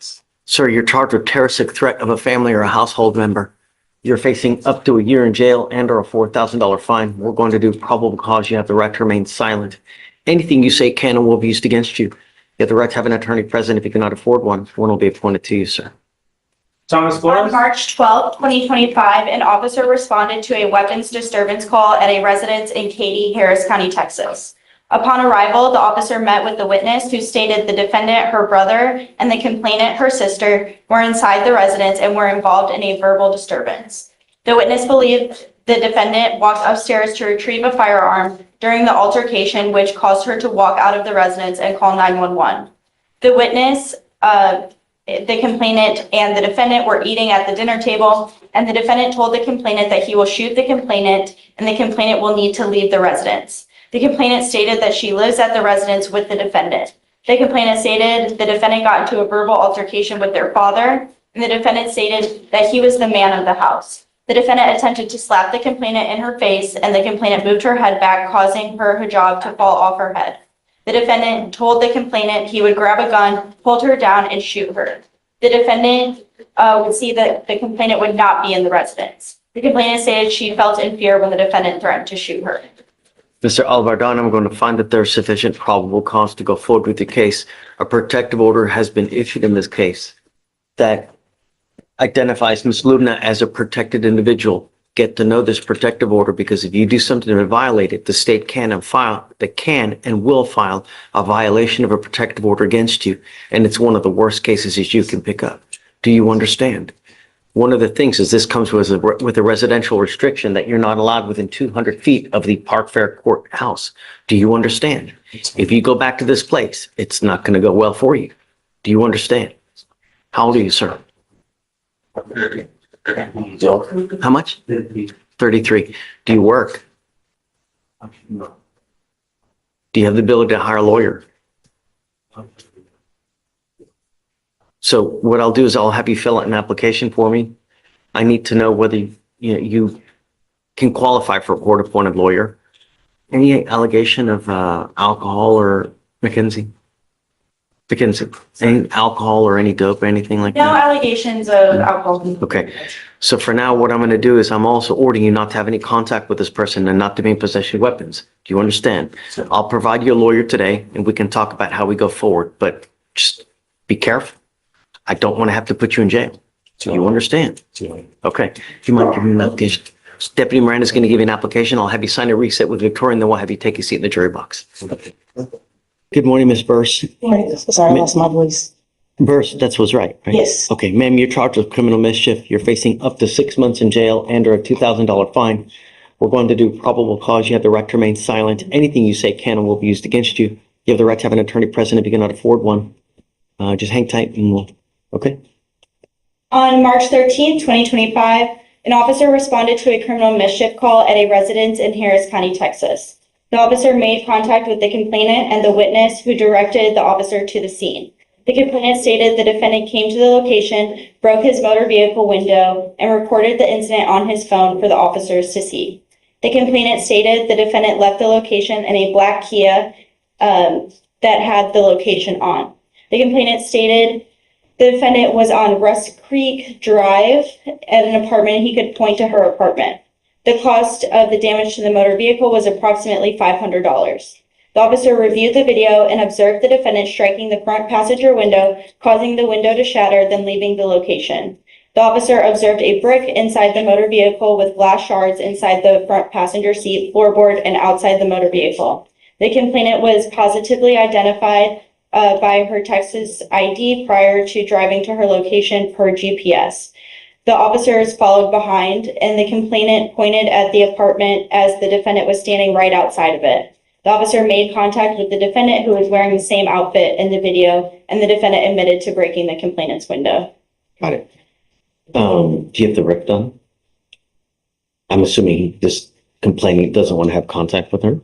Sir, you're charged with terroristic threat of a family or a household member. You're facing up to a year in jail and or a $4,000 fine. We're going to do probable cause. You have the right to remain silent. Anything you say can and will be used against you. You have the right to have an attorney present. If you cannot afford one will be appointed to you, sir. Thomas On Flores? March 12, 2025, an officer responded to a weapons disturbance call at a residence in Katy, Harris County, Texas. Upon arrival, the officer met with the witness, who stated the defendant, her brother, and the complainant, her sister, were inside the residence and were involved in a verbal disturbance. The witness believed the defendant walked upstairs to retrieve a firearm during the altercation, which caused her to walk out of the residence and call 911. The witness, the complainant, and the defendant were eating at the dinner table, and the defendant told the complainant that he will shoot the complainant and the complainant will need to leave the residence. The complainant stated that she lives at the residence with the defendant. The complainant stated the defendant got into a verbal altercation with their father, and the defendant stated that he was the man of the house. The defendant attempted to slap the complainant in her face, and the complainant moved her head back, causing her hijab to fall off her head. The defendant told the complainant he would grab a gun, hold her down, and shoot her. The defendant would see that the complainant would not be in the residence. The complainant stated she felt in fear when the defendant threatened to shoot her. Mr. Al-Bardon, I'm going to find that there's sufficient probable cause to go forward with the case. A protective order has been issued in this case that identifies Ms. Lubna as a protected individual. Get to know this protective order, because if you do something to violate it, the state can and will file a violation of a protective order against you. And it's one of the worst cases that you can pick up. Do you understand? One of the things is this comes with a residential restriction that you're not allowed within 200 feet of the Park Fair courthouse. Do you understand? If you go back to this place, it's not going to go well for you. Do you understand? How old are you, sir? How much? 33. Do you work? Do you have the ability to hire a lawyer? So what I'll do is I'll have you fill out an application for me. I need to know whether you can qualify for a court-appointed lawyer. Any allegation of alcohol or McKinsey? Any alcohol or any dope, anything like No that? allegations of alcohol. Okay. So for now, what I'm going to do is I'm also ordering you not to have any contact with this person and not to be in possession of weapons. Do you understand? I'll provide you a lawyer today and we can talk about how we go forward, but just be careful. I don't want to have to put you in jail. Do you understand? Okay. Do you mind giving me an application? Deputy Miranda's going to give you an application. I'll have you sign a reset with Victoria, and then we'll have you take a seat in the jury box. Good morning, Ms. Burse. Sorry, I lost my voice. Burse, that's what's right? Yes. Okay, ma'am, you're charged with criminal mischief. You're facing up to 6 months in jail and or a $2,000 fine. We're going to do probable cause. You have the right to remain silent. Anything you say can and will be used against you. You have the right to have an attorney present if you cannot afford one. Just hang tight and we'll, okay? On March 13th, 2025, an officer responded to a criminal mischief call at a residence in Harris County, Texas. The officer made contact with the complainant and the witness who directed the officer to the scene. The complainant stated the defendant came to the location, broke his motor vehicle window, and recorded the incident on his phone for the officers to see. The complainant stated the defendant left the location in a black Kia that had the location on. The complainant stated the defendant was on Rust Creek Drive at an apartment. He could point to her apartment. The cost of the damage to the motor vehicle was approximately $500. The officer reviewed the video and observed the defendant striking the front passenger window, causing the window to shatter, then leaving the location. The officer observed a brick inside the motor vehicle with glass shards inside the front passenger seat, floorboard, and outside the motor vehicle. The complainant was positively identified by her Texas ID prior to driving to her location per GPS. The officers followed behind, and the complainant pointed at the apartment as the defendant was standing right outside of it. The officer made contact with the defendant, who was wearing the same outfit in the video, and the defendant admitted to breaking the complainant's window. Got it. Do you have the rip done? I'm assuming this complainant doesn't want to have contact with her?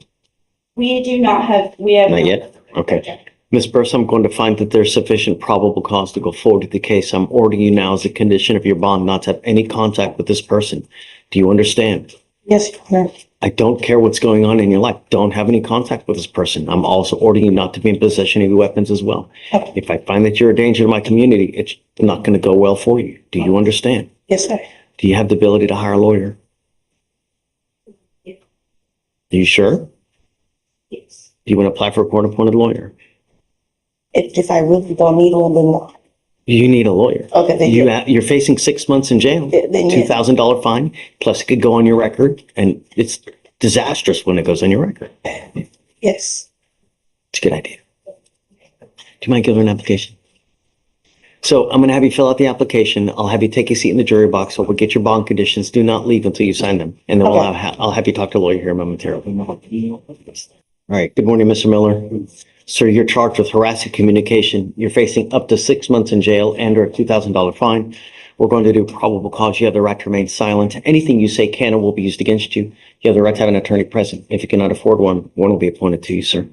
We have. Not yet? Okay. Ms. Burse, I'm going to find that there's sufficient probable cause to go forward with the case. I'm ordering you now as a condition of your bond not to have any contact with this person. Do you understand? Yes, Your Honor. I don't care what's going on in your life. Don't have any contact with this person. I'm also ordering you not to be in possession of your weapons as well. Okay. If I find that you're a danger to my community, it's not going to go well for you. Do you understand? Yes, sir. Do you have the ability to hire a lawyer? Yeah. Are you sure? Yes. Do you want to apply for a court-appointed lawyer? If I really don't need one, then no. You need a lawyer. Okay, then yeah. You're facing 6 months in jail, Then yeah. $2,000 fine, plus it could go on your record, and it's disastrous when it goes on your record. Yes. It's a good idea. Do you mind giving her an application? So I'm going to have you fill out the application. I'll have you take a seat in the jury box. We'll get your bond conditions. Do not leave until you sign them. And then I'll have you talk to a lawyer here momentarily. All right. Good morning, Mr. Miller. Sir, you're charged with harassing communication. You're facing up to 6 months in jail and or a $2,000 fine. We're going to do probable cause. You have the right to remain silent. Anything you say can or will be used against you. You have the right to have an attorney present. If you cannot afford one will be appointed to you, sir.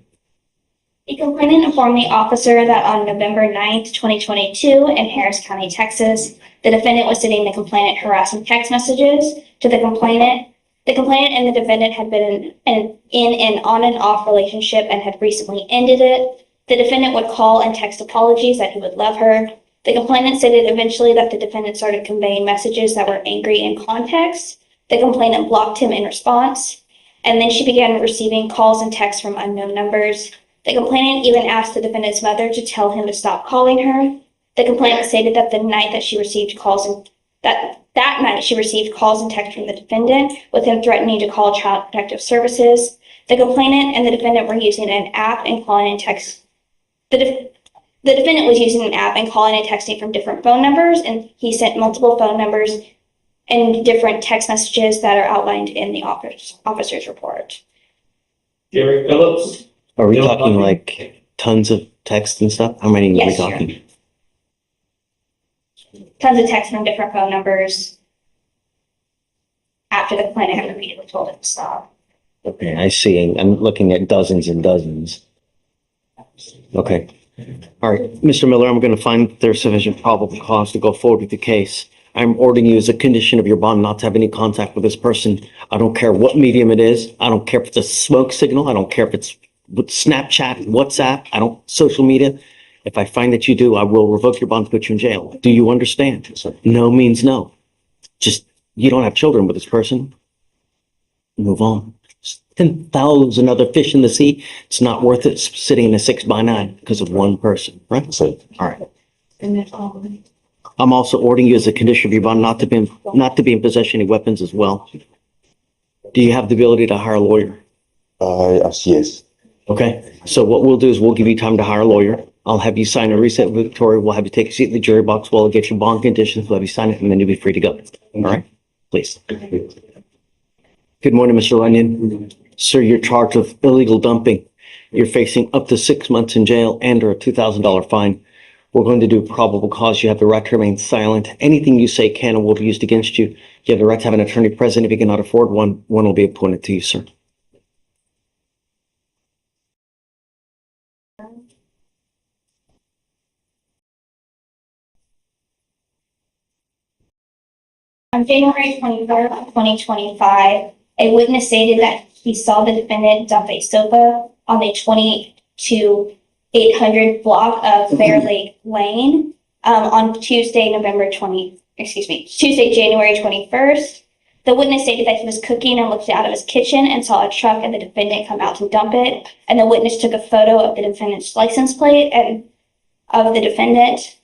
The complainant informed the officer that on November 9th, 2022, in Harris County, Texas, the defendant was sending the complainant harassing text messages to the complainant. The complainant and the defendant had been in an on and off relationship and had recently ended it. The defendant would call and text apologies that he would love her. The complainant stated eventually that the defendant started conveying messages that were angry in context. The complainant blocked him in response, and then she began receiving calls and texts from unknown numbers. The complainant even asked the defendant's mother to tell him to stop calling her. The complainant stated that the night that she received calls and that night she received calls and texts from the defendant with him threatening to call Child Protective Services. The complainant and the defendant were using an app and calling and text. The defendant was using an app and calling and texting from different phone numbers, and he sent multiple phone numbers and different text messages that are outlined in the officer's report. Gary Phillips. Are we talking like tons of text and stuff? How many are we Yes, talking? Tons of texts from different phone numbers after the complainant had repeatedly told him to stop. Okay, I see. I'm looking at dozens and dozens. Okay. All right, Mr. Miller, I'm going to find there's sufficient probable cause to go forward with the case. I'm ordering you as a condition of your bond not to have any contact with this person. I don't care what medium it is. I don't care if it's a smoke signal. I don't care if it's with Snapchat, WhatsApp, social media. If I find that you do, I will revoke your bond and put you in jail. Do you understand? No means no. Just, you don't have children with this person. Move on. 10,000 other fish in the sea. It's not worth it sitting in a 6x9 because of one person, right? So, all right. I'm also ordering you as a condition of your bond not to be in possession of weapons as well. Do you have the ability to hire a lawyer? Yes. Okay. So what we'll do is we'll give you time to hire a lawyer. I'll have you sign a reset Victoria. We'll have you take a seat in the jury box. We'll get your bond conditions. We'll have you sign it, and then you'll be free to go. All right? Please. Good morning, Mr. Runyon. Sir, you're charged with illegal dumping. You're facing up to 6 months in jail and or a $2,000 fine. We're going to do probable cause. You have the right to remain silent. Anything you say can and will be used against you. You have the right to have an attorney present. If you cannot afford one, one will be appointed to you, sir. On January 23rd, 2025, a witness stated that he saw the defendant dump a sofa on the 22-800 block of Fair Lake Lane on Tuesday, January 21st. The witness stated that he was cooking and looked out of his kitchen and saw a truck and the defendant come out to dump it. And the witness took a photo of the defendant's license plate and of the defendant.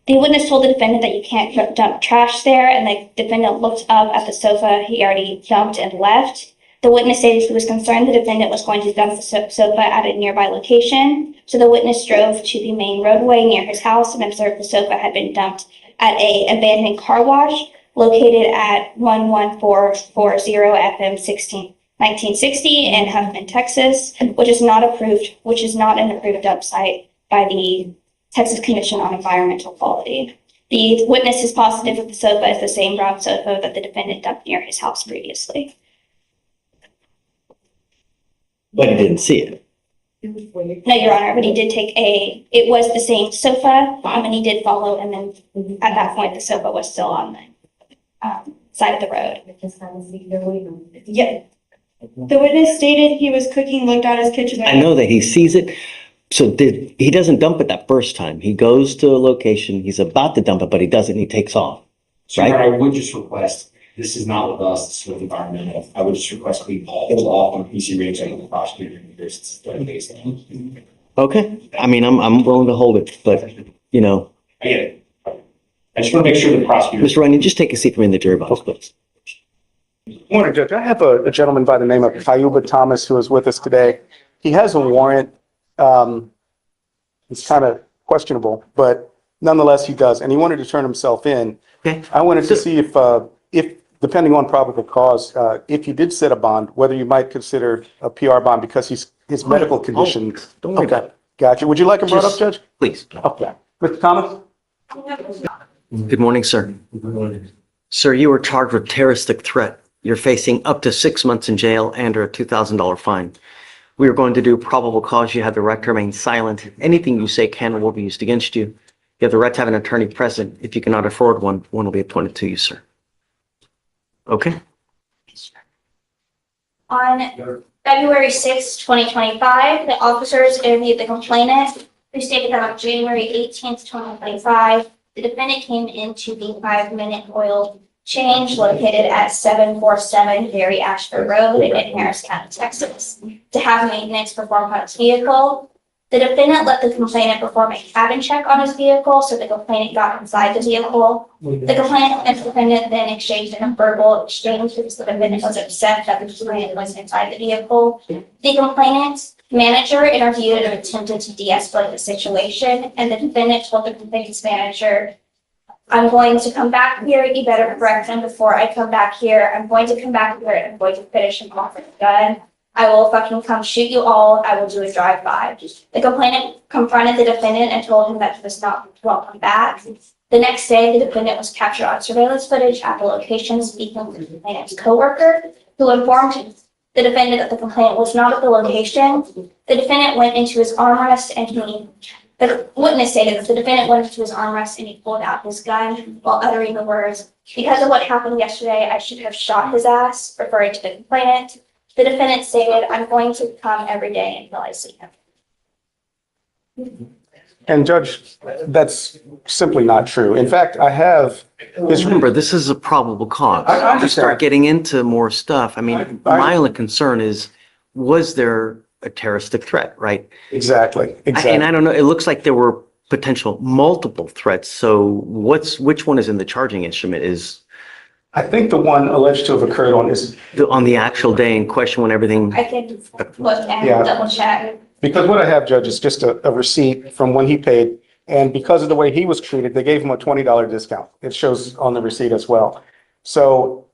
The witness told the defendant that you can't dump trash there, and the defendant looked up at the sofa he already dumped and left. The witness stated he was concerned the defendant was going to dump the sofa at a nearby location, so the witness drove to the main roadway near his house and observed the sofa had been dumped at an abandoned car wash located at 11440 FM 1960 in Huffman, Texas, which is not an approved dump site by the Texas Commission on Environmental Quality. The witness is positive that the sofa is the same brown sofa that the defendant dumped near his house previously. But he didn't see it. No, Your Honor, but he did it was the same sofa, and he did follow, and then at that point, the sofa was still on the side of the road. Yeah. The witness stated he was cooking, looked out his kitchen. I know that he sees it. So he doesn't dump it that first time. He goes to a location, he's about to dump it, but he doesn't, he takes off. So I would just request, this is not with us, this is with environmental. I would just request we hold off on PC ratings until the prosecutor hears it's 30 days. Okay, I mean, I'm willing to hold it, but, you know. I get it. I just want to make sure the prosecutor. Mr. Runyon, just take a seat for me in the jury box, please. Morning, Judge. I have a gentleman by the name of Kayuba Thomas who is with us today. He has a warrant. It's kind of questionable, but nonetheless, he does, and he wanted to turn himself in. Okay. I wanted to see if depending on probable cause, if you did set a bond, whether you might consider a PR bond because his medical condition. Don't worry about it. Gotcha. Would you like him brought up, Just- Judge? Please. Okay. Mr. Thomas? Good morning, sir. Sir, you were charged with terroristic threat. You're facing up to 6 months in jail and or a $2,000 fine. We are going to do probable cause. You have the right to remain silent. Anything you say can and will be used against you. You have the right to have an attorney present. If you cannot afford one, one will be appointed to you, sir. Okay? On February 6, 2025, the officers interviewed the complainant, who stated that on January 18th, 2025, the defendant came into the 5-minute oil change located at 747 Gary Ashford Road in Harris County, Texas, to have maintenance performed on his vehicle. The defendant let the complainant perform a cabin check on his vehicle, so the complainant got inside the vehicle. The complainant and the defendant then exchanged a verbal exchange because the defendant was upset that the complainant was inside the vehicle. The complainant's manager interviewed and attempted to de-escalate the situation, and the defendant told the complainant's manager, "I'm going to come back here, you better correct him before I come back here. I'm going to come back here and I'm going to finish him off with a gun. I will fucking come shoot you all. I will do a drive-by." The complainant confronted the defendant and told him that he was not welcome back. The next day, the defendant was captured on surveillance footage at the location speaking with the complainant's coworker, who informed the defendant that the complainant was not at the location. The defendant went into his armrest and the witness stated that the defendant went into his armrest and he pulled out his gun while uttering the words, "Because of what happened yesterday, I should have shot his ass," referring to the complainant. The defendant stated, "I'm going to come every day until I see him." And Judge, that's simply not true. In fact, I have his. Remember, this is a probable cause. I understand. We start getting into more stuff. I mean, my only concern is, was there a terroristic threat, right? Exactly. And I don't know, it looks like there were potential multiple threats. So which one is in the charging instrument? I think the one alleged to have occurred On the actual day in question when everything, I can look and Yeah. double check. because what I have, Judge, is just a receipt from when he paid. And because of the way he was treated, they gave him a $20 discount. It shows on the receipt as well. So,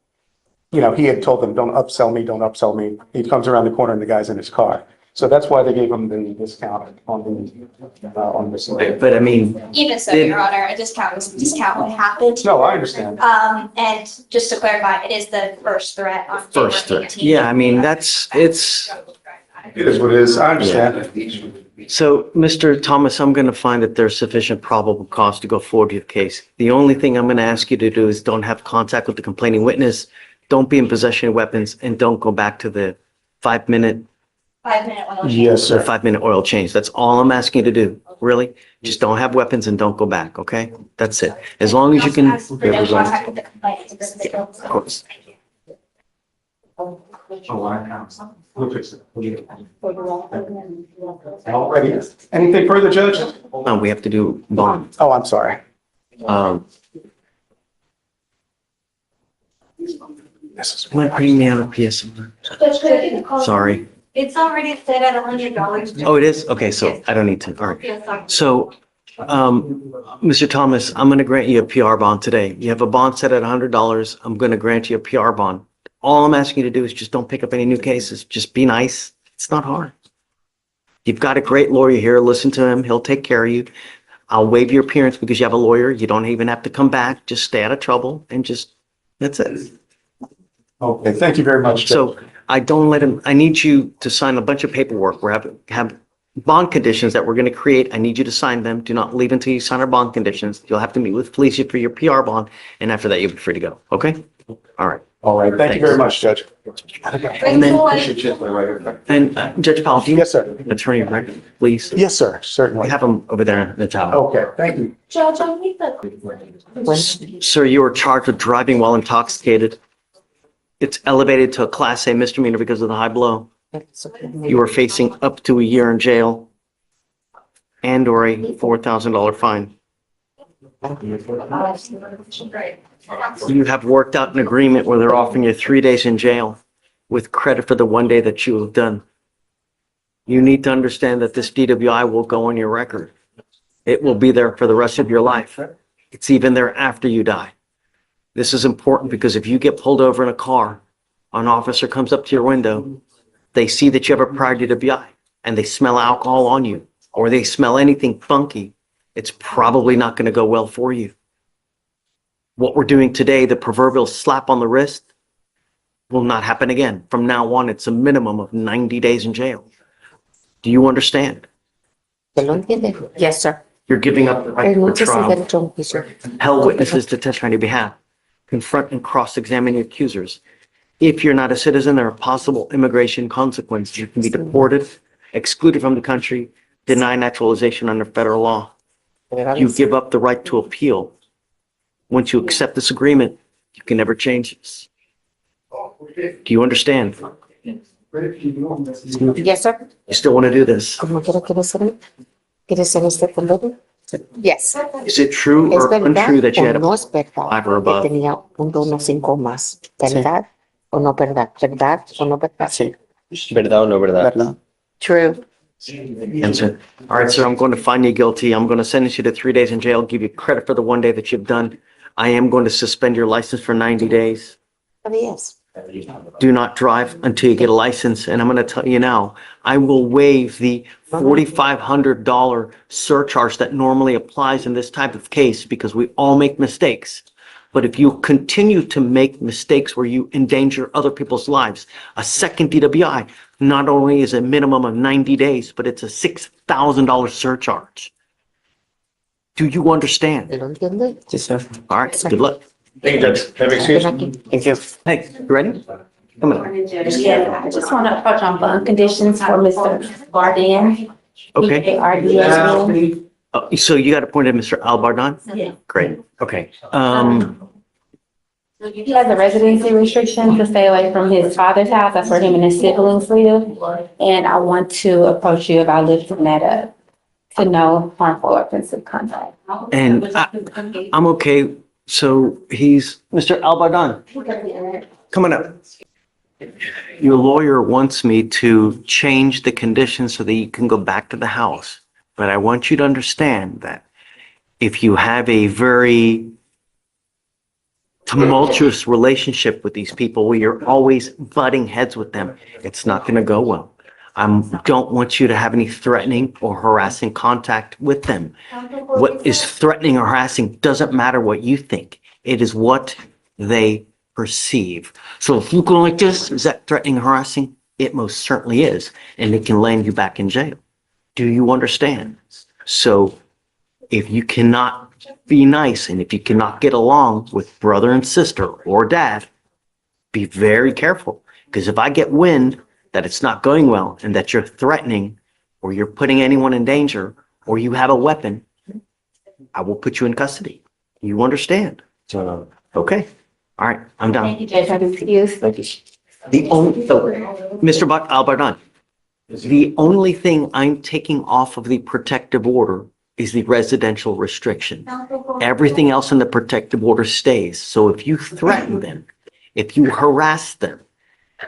he had told them, "Don't upsell me, don't upsell me." He comes around the corner and the guy's in his car. So that's why they gave him the discount on this. But I mean, Even so, Your Honor, a discount was a discount when it happened. No, I understand. And just to clarify, it is the first threat on first, January 18th. yeah, I mean, it's, It is what it is. I understand. so, Mr. Thomas, I'm going to find that there's sufficient probable cause to go forward with the case. The only thing I'm going to ask you to do is don't have contact with the complaining witness, don't be in possession of weapons, and don't go back to the 5-minute 5-minute oil change. Yes, the sir. 5-minute oil change. That's all I'm asking you to do, really. Just don't have weapons and don't go back, okay? That's it. As long as you can. Also ask for no contact with the complainant. Of course. We'll fix it. Alrighty. Anything further, Judge? Hold on, we have to do bond. Oh, I'm sorry. Um, This is. Might bring me out of PSR. Judge, could I get a call? Sorry. It's already set at $100. Oh, it is? Okay, so I don't need to. All right. So, Mr. Thomas, I'm going to grant you a PR bond today. You have a bond set at $100. I'm going to grant you a PR bond. All I'm asking you to do is just don't pick up any new cases. Just be nice. It's not hard. You've got a great lawyer here. Listen to him. He'll take care of you. I'll waive your appearance because you have a lawyer. You don't even have to come back. Just stay out of trouble and just, that's it. Okay, thank you very much, Judge. So I don't let him, I need you to sign a bunch of paperwork. We have bond conditions that we're going to create. I need you to sign them. Do not leave until you sign our bond conditions. You'll have to meet with police for your PR bond. And after that, you'll be free to go. Okay? All right. All right, thank you very much, Judge. And then, and Judge Powell, do you Yes, sir. attorney record, please? Yes, sir, certainly. We have them over there in the tower. Okay, thank you. Judge, I need the. Sir, you were charged with driving while intoxicated. It's elevated to a Class A misdemeanor because of the high blow. You are facing up to a year in jail and or a $4,000 fine. You have worked out an agreement where they're offering you 3 days in jail with credit for the 1 day that you have done. You need to understand that this DWI will go on your record. It will be there for the rest of your life. It's even there after you die. This is important because if you get pulled over in a car, an officer comes up to your window, they see that you have a prior DWI and they smell alcohol on you or they smell anything funky, it's probably not going to go well for you. What we're doing today, the proverbial slap on the wrist, will not happen again. From now on, it's a minimum of 90 days in jail. Do you understand? Yes, sir. You're giving up the right to trial. Compel witnesses to testify on your behalf. Confront and cross-examine your accusers. If you're not a citizen, there are possible immigration consequences. You can be deported, excluded from the country, denied naturalization under federal law. You give up the right to appeal. Once you accept this agreement, you can never change this. Do you understand? Yes, sir. You still want to do this? Yes. Is it true or untrue that you had a five or above? Sí. ¿Verdad o no verdad? True. Answer. All right, sir, I'm going to find you guilty. I'm going to sentence you to 3 days in jail, give you credit for the 1 day that you've done. I am going to suspend your license for 90 days. Yes. Do not drive until you get a license. And I'm going to tell you now, I will waive the $4,500 surcharge that normally applies in this type of case because we all make mistakes. But if you continue to make mistakes where you endanger other people's lives, a second DWI not only is a minimum of 90 days, but it's a $6,000 surcharge. Do you understand? Yes, sir. All right, good luck. Thank you, Judge. Have excuse. Thank you. Hey, you ready? Come on. Yeah, I just want to approach on bond conditions for Mr. Barden. Okay. B-A-R-D-A-N. So you got appointed Mr. Albardan? Yeah. Great. Okay. He has a residency restriction to stay away from his father's house. That's where him and his siblings live. And I want to approach you about lifting that up to no harmful or offensive contact. And I'm okay. So he's Mr. Albardan. Come on up. Your lawyer wants me to change the conditions so that you can go back to the house. But I want you to understand that if you have a very tumultuous relationship with these people where you're always butting heads with them, it's not going to go well. don't want you to have any threatening or harassing contact with them. What is threatening or harassing doesn't matter what you think. It is what they perceive. So if you go like this, is that threatening or harassing? It most certainly is, and it can land you back in jail. Do you understand? So if you cannot be nice and if you cannot get along with brother and sister or dad, be very careful. Because if I get wind that it's not going well and that you're threatening or you're putting anyone in danger or you have a weapon, I will put you in custody. You understand? Okay. All right. I'm done. Thank you, Judge. I'm excused. Thank you. Mr. Buck, Albert, the only thing I'm taking off of the protective order is the residential restriction. Everything else in the protective order stays. So if you threaten them, if you harass them,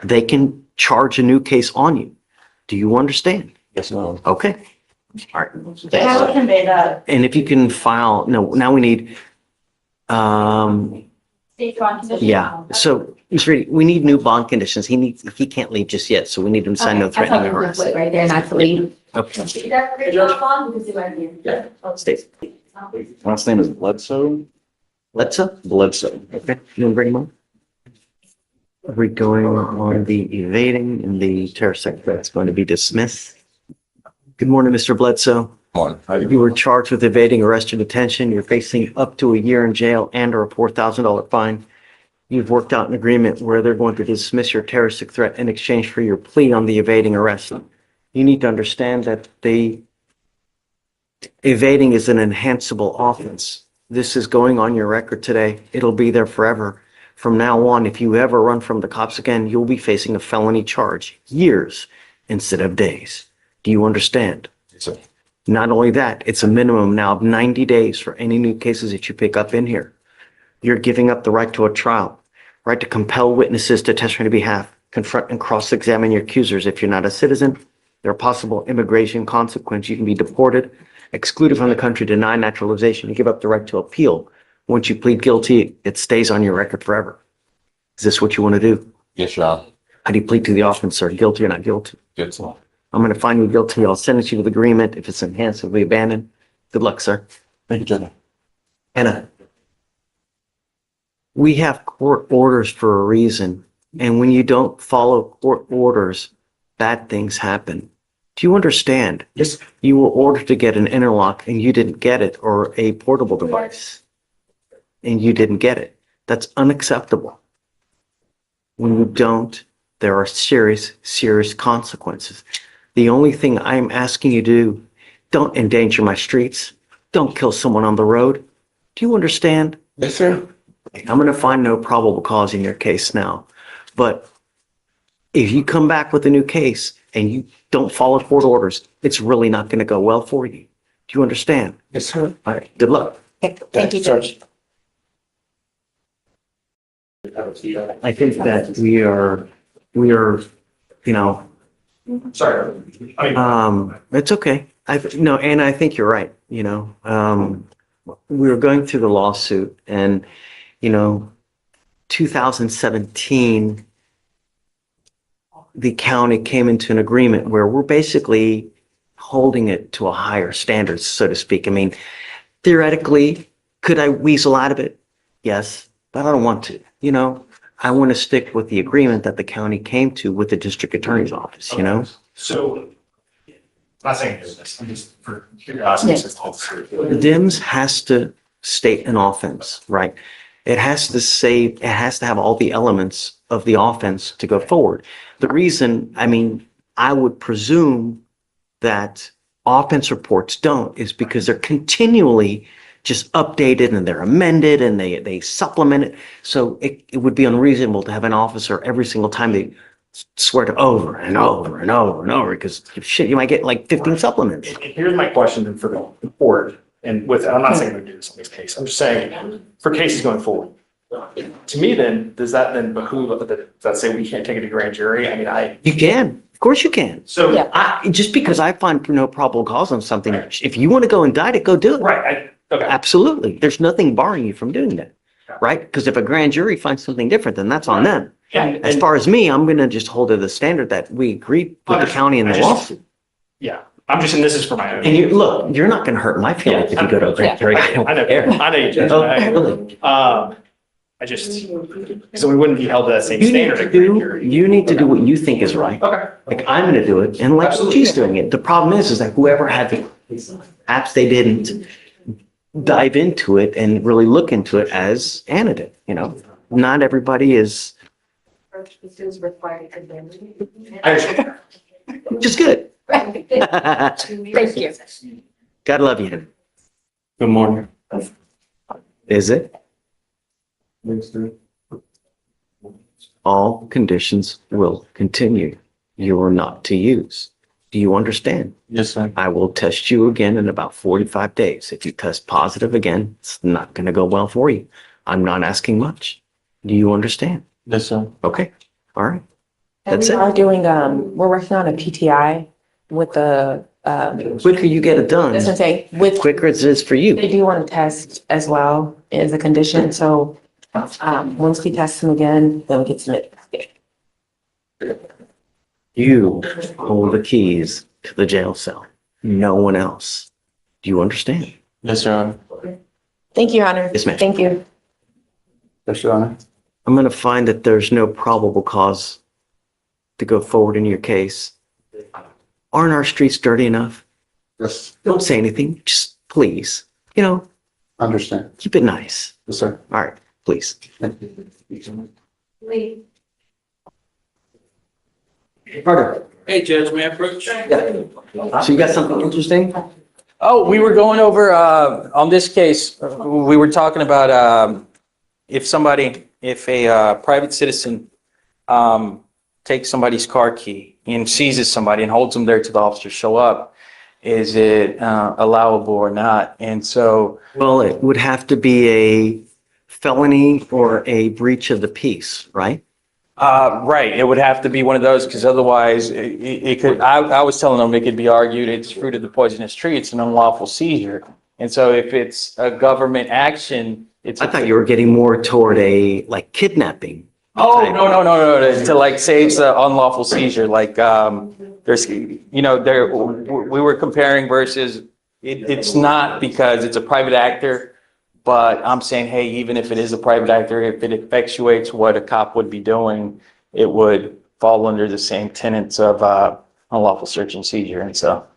they can charge a new case on you. Do you understand? Yes, no. Okay. All right. How would convey that? And if you can file, no, now we need, State bond condition? yeah. So, Mr. Reedy, we need new bond conditions. He can't leave just yet, so we need him to sign no threatening or harassing. Right there, not to leave. Okay. Stacy. Last name is Bledsoe. Bledsoe? Okay. You want to bring him on? Are we going on the evading and the terrorist act that's going to be dismissed? Good morning, Mr. Bledsoe. You were charged with evading arrest or detention. You're facing up to a year in jail and or a $4,000 fine. You've worked out an agreement where they're going to dismiss your terroristic threat in exchange for your plea on the evading arrest. You need to understand that evading is an enhanceable offense. This is going on your record today. It'll be there forever. From now on, if you ever run from the cops again, you'll be facing a felony charge, years instead of days. Do you understand? Yes, sir. Not only that, it's a minimum now of 90 days for any new cases that you pick up in here. You're giving up the right to a trial, right to compel witnesses to testify on your behalf, confront and cross-examine your accusers. If you're not a citizen, there are possible immigration consequences. You can be deported, excluded from the country, denied naturalization. You give up the right to appeal. Once you plead guilty, it stays on your record forever. Is this what you want to do? Yes, Your Honor. How do you plead to the offense, sir? Guilty or not guilty? Good, sir. I'm going to find you guilty. I'll sentence you to the agreement. If it's enhanced, it'll be abandoned. Good luck, sir. Thank you, Judge. Anna, we have court orders for a reason. And when you don't follow court orders, bad things happen. Do you understand? Yes. You were ordered to get an interlock and you didn't get it, or a portable device and you didn't get it. That's unacceptable. When you don't, there are serious, serious consequences. The only thing I'm asking you to do, don't endanger my streets. Don't kill someone on the road. Do you understand? Yes, sir. I'm going to find no probable cause in your case now. But if you come back with a new case and you don't follow court orders, it's really not going to go well for you. Do you understand? Yes, sir. All right. Good luck. Thank you, Judge. I think that we are, you know, Sorry. it's okay. No, and I think you're right. You know, we were going through the lawsuit and, 2017, the county came into an agreement where we're basically holding it to a higher standard, so to speak. I mean, theoretically, could I weasel out of it? Yes, but I don't want to, I want to stick with the agreement that the county came to with the district attorney's office, So, I'm not saying this, I'm just for curiosity. The DIMS has to state an offense, right? It has to have all the elements of the offense to go forward. The reason, I would presume that offense reports don't is because they're continually just updated and they're amended and they supplement it. So it would be unreasonable to have an officer every single time they swear to over and over and over and over, because shit, you might get like 15 supplements. And here's my question then for the board, and I'm not saying we do this in this case, I'm just saying for cases going forward. To me then, does that then behoove, does that say we can't take it to grand jury? You can, of course you can. So. Just because I find no probable cause on something, if you want to go indict it, go do it. Right, okay. Absolutely. There's nothing barring you from doing that. right? Because if a grand jury finds something different, then that's on them. And, As far as me, I'm gonna just hold to the standard that we agreed with the county in the lawsuit. yeah, I'm just, and this is for my own. And you, look, you're not gonna hurt my feelings if you go to a grand jury. I don't I know, care. I know you, Judge. Oh, really? I just, so we wouldn't be held to that same You need standard. to at grand do, jury. you need to do what you think is right. Okay. Like I'm gonna do it and like she's doing it. The problem is that whoever had the apps, they didn't dive into it and really look into it as Anna did, you know? Not everybody is, which is good. Thank you. God love you. Good morning. Is it? All conditions will continue. You are not to use. Do you understand? Yes, sir. I will test you again in about 45 days. If you test positive again, it's not going to go well for you. I'm not asking much. Do you understand? Yes, sir. Okay. All right. And That's we it. are doing, we're working on a PTI with the, Quicker you get it done, that's what I'm saying, with, quicker it is for you. they do want to test as well as a condition, so, once we test them again, then we get submitted. You hold the keys to the jail cell. No one else. Do you understand? Yes, Your Honor. Thank you, Your Honor. Yes, ma'am. Thank you. Yes, Your Honor. I'm going to find that there's no probable cause to go forward in your case. Aren't our streets dirty enough? Yes, Don't say anything. Just please, you know, understand. keep it nice. Yes, sir. All right, please. Carter. Hey, Judge, may I approach? So you got something interesting? Oh, we were going over, on this case, we were talking about, if a private citizen, takes somebody's car key and seizes somebody and holds them there till the officers show up, is it, allowable or not? And so, Well, it would have to be a felony or a breach of the peace, right? right, it would have to be one of those, because otherwise it could, I was telling them it could be argued it's fruit of the poisonous tree, it's an unlawful seizure. And so if it's a government action, it's. I thought you were getting more toward a like kidnapping. Oh, no, to like say it's an unlawful seizure, like, there's, we were comparing versus, it's not because it's a private actor, but I'm saying, hey, even if it is a private actor, if it effectuates what a cop would be doing, it would fall under the same tenets of, unlawful search and seizure, and so.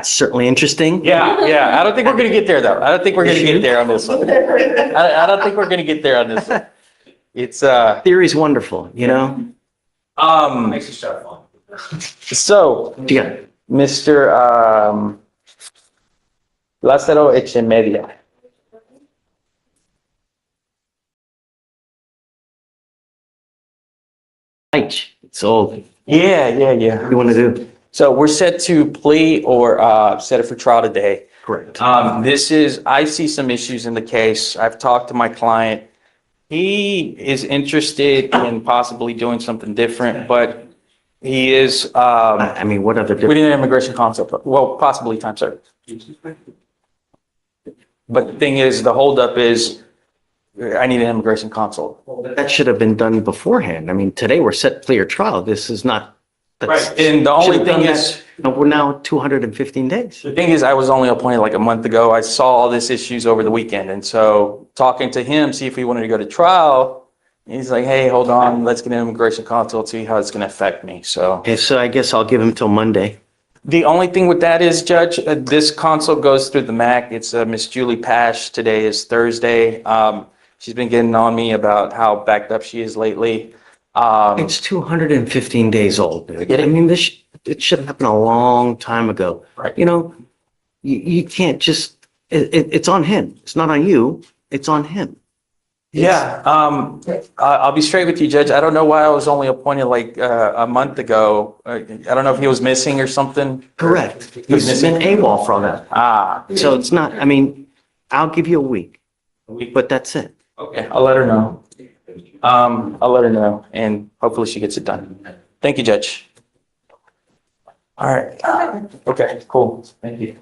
Certainly interesting. Yeah, I don't think we're gonna get there, though. I don't think we're gonna get there on this one. I don't think we're gonna get there on this one. It's, Theory's wonderful, you know? Makes you start fun. So, Yeah. Mr. Lázaro Echemedia. It's old. Yeah. What do you want to do? So we're set to plea or set it for trial today. Correct. I see some issues in the case. I've talked to my client. He is interested in possibly doing something different, but he is, I mean, what other we different? need an immigration concept, well, possibly time served. But the thing is, the holdup is, I need an immigration consult. That should have been done beforehand. I mean, today we're set plea or trial. This is not. that's- Right, and the only should have done thing that- is, No, we're now 215 days. the thing is, I was only appointed like a month ago. I saw all these issues over the weekend. And so talking to him, see if he wanted to go to trial, he's like, hey, hold on, let's get an immigration consult, see how it's going to affect me. So Okay, so I guess I'll give him till Monday. the only thing with that is, Judge, this consult goes through the MAC. It's Miss Julie Pash. Today is Thursday. She's been getting on me about how backed up she is lately. It's 215 days old, dude. I mean, it should have happened a long time ago. Right. You know, you can't just, it's on him. It's not on you. It's on him. Yeah, I'll be straight with you, Judge. I don't know why I was only appointed like a month ago. I don't know if he was missing or something. Correct. He's been AWOL for all that. So it's not, I mean, I'll give you a week, but that's it. Okay, I'll let her know. I'll let her know, and hopefully she gets it done. Thank you, Judge. All right. Okay, cool. Thank you.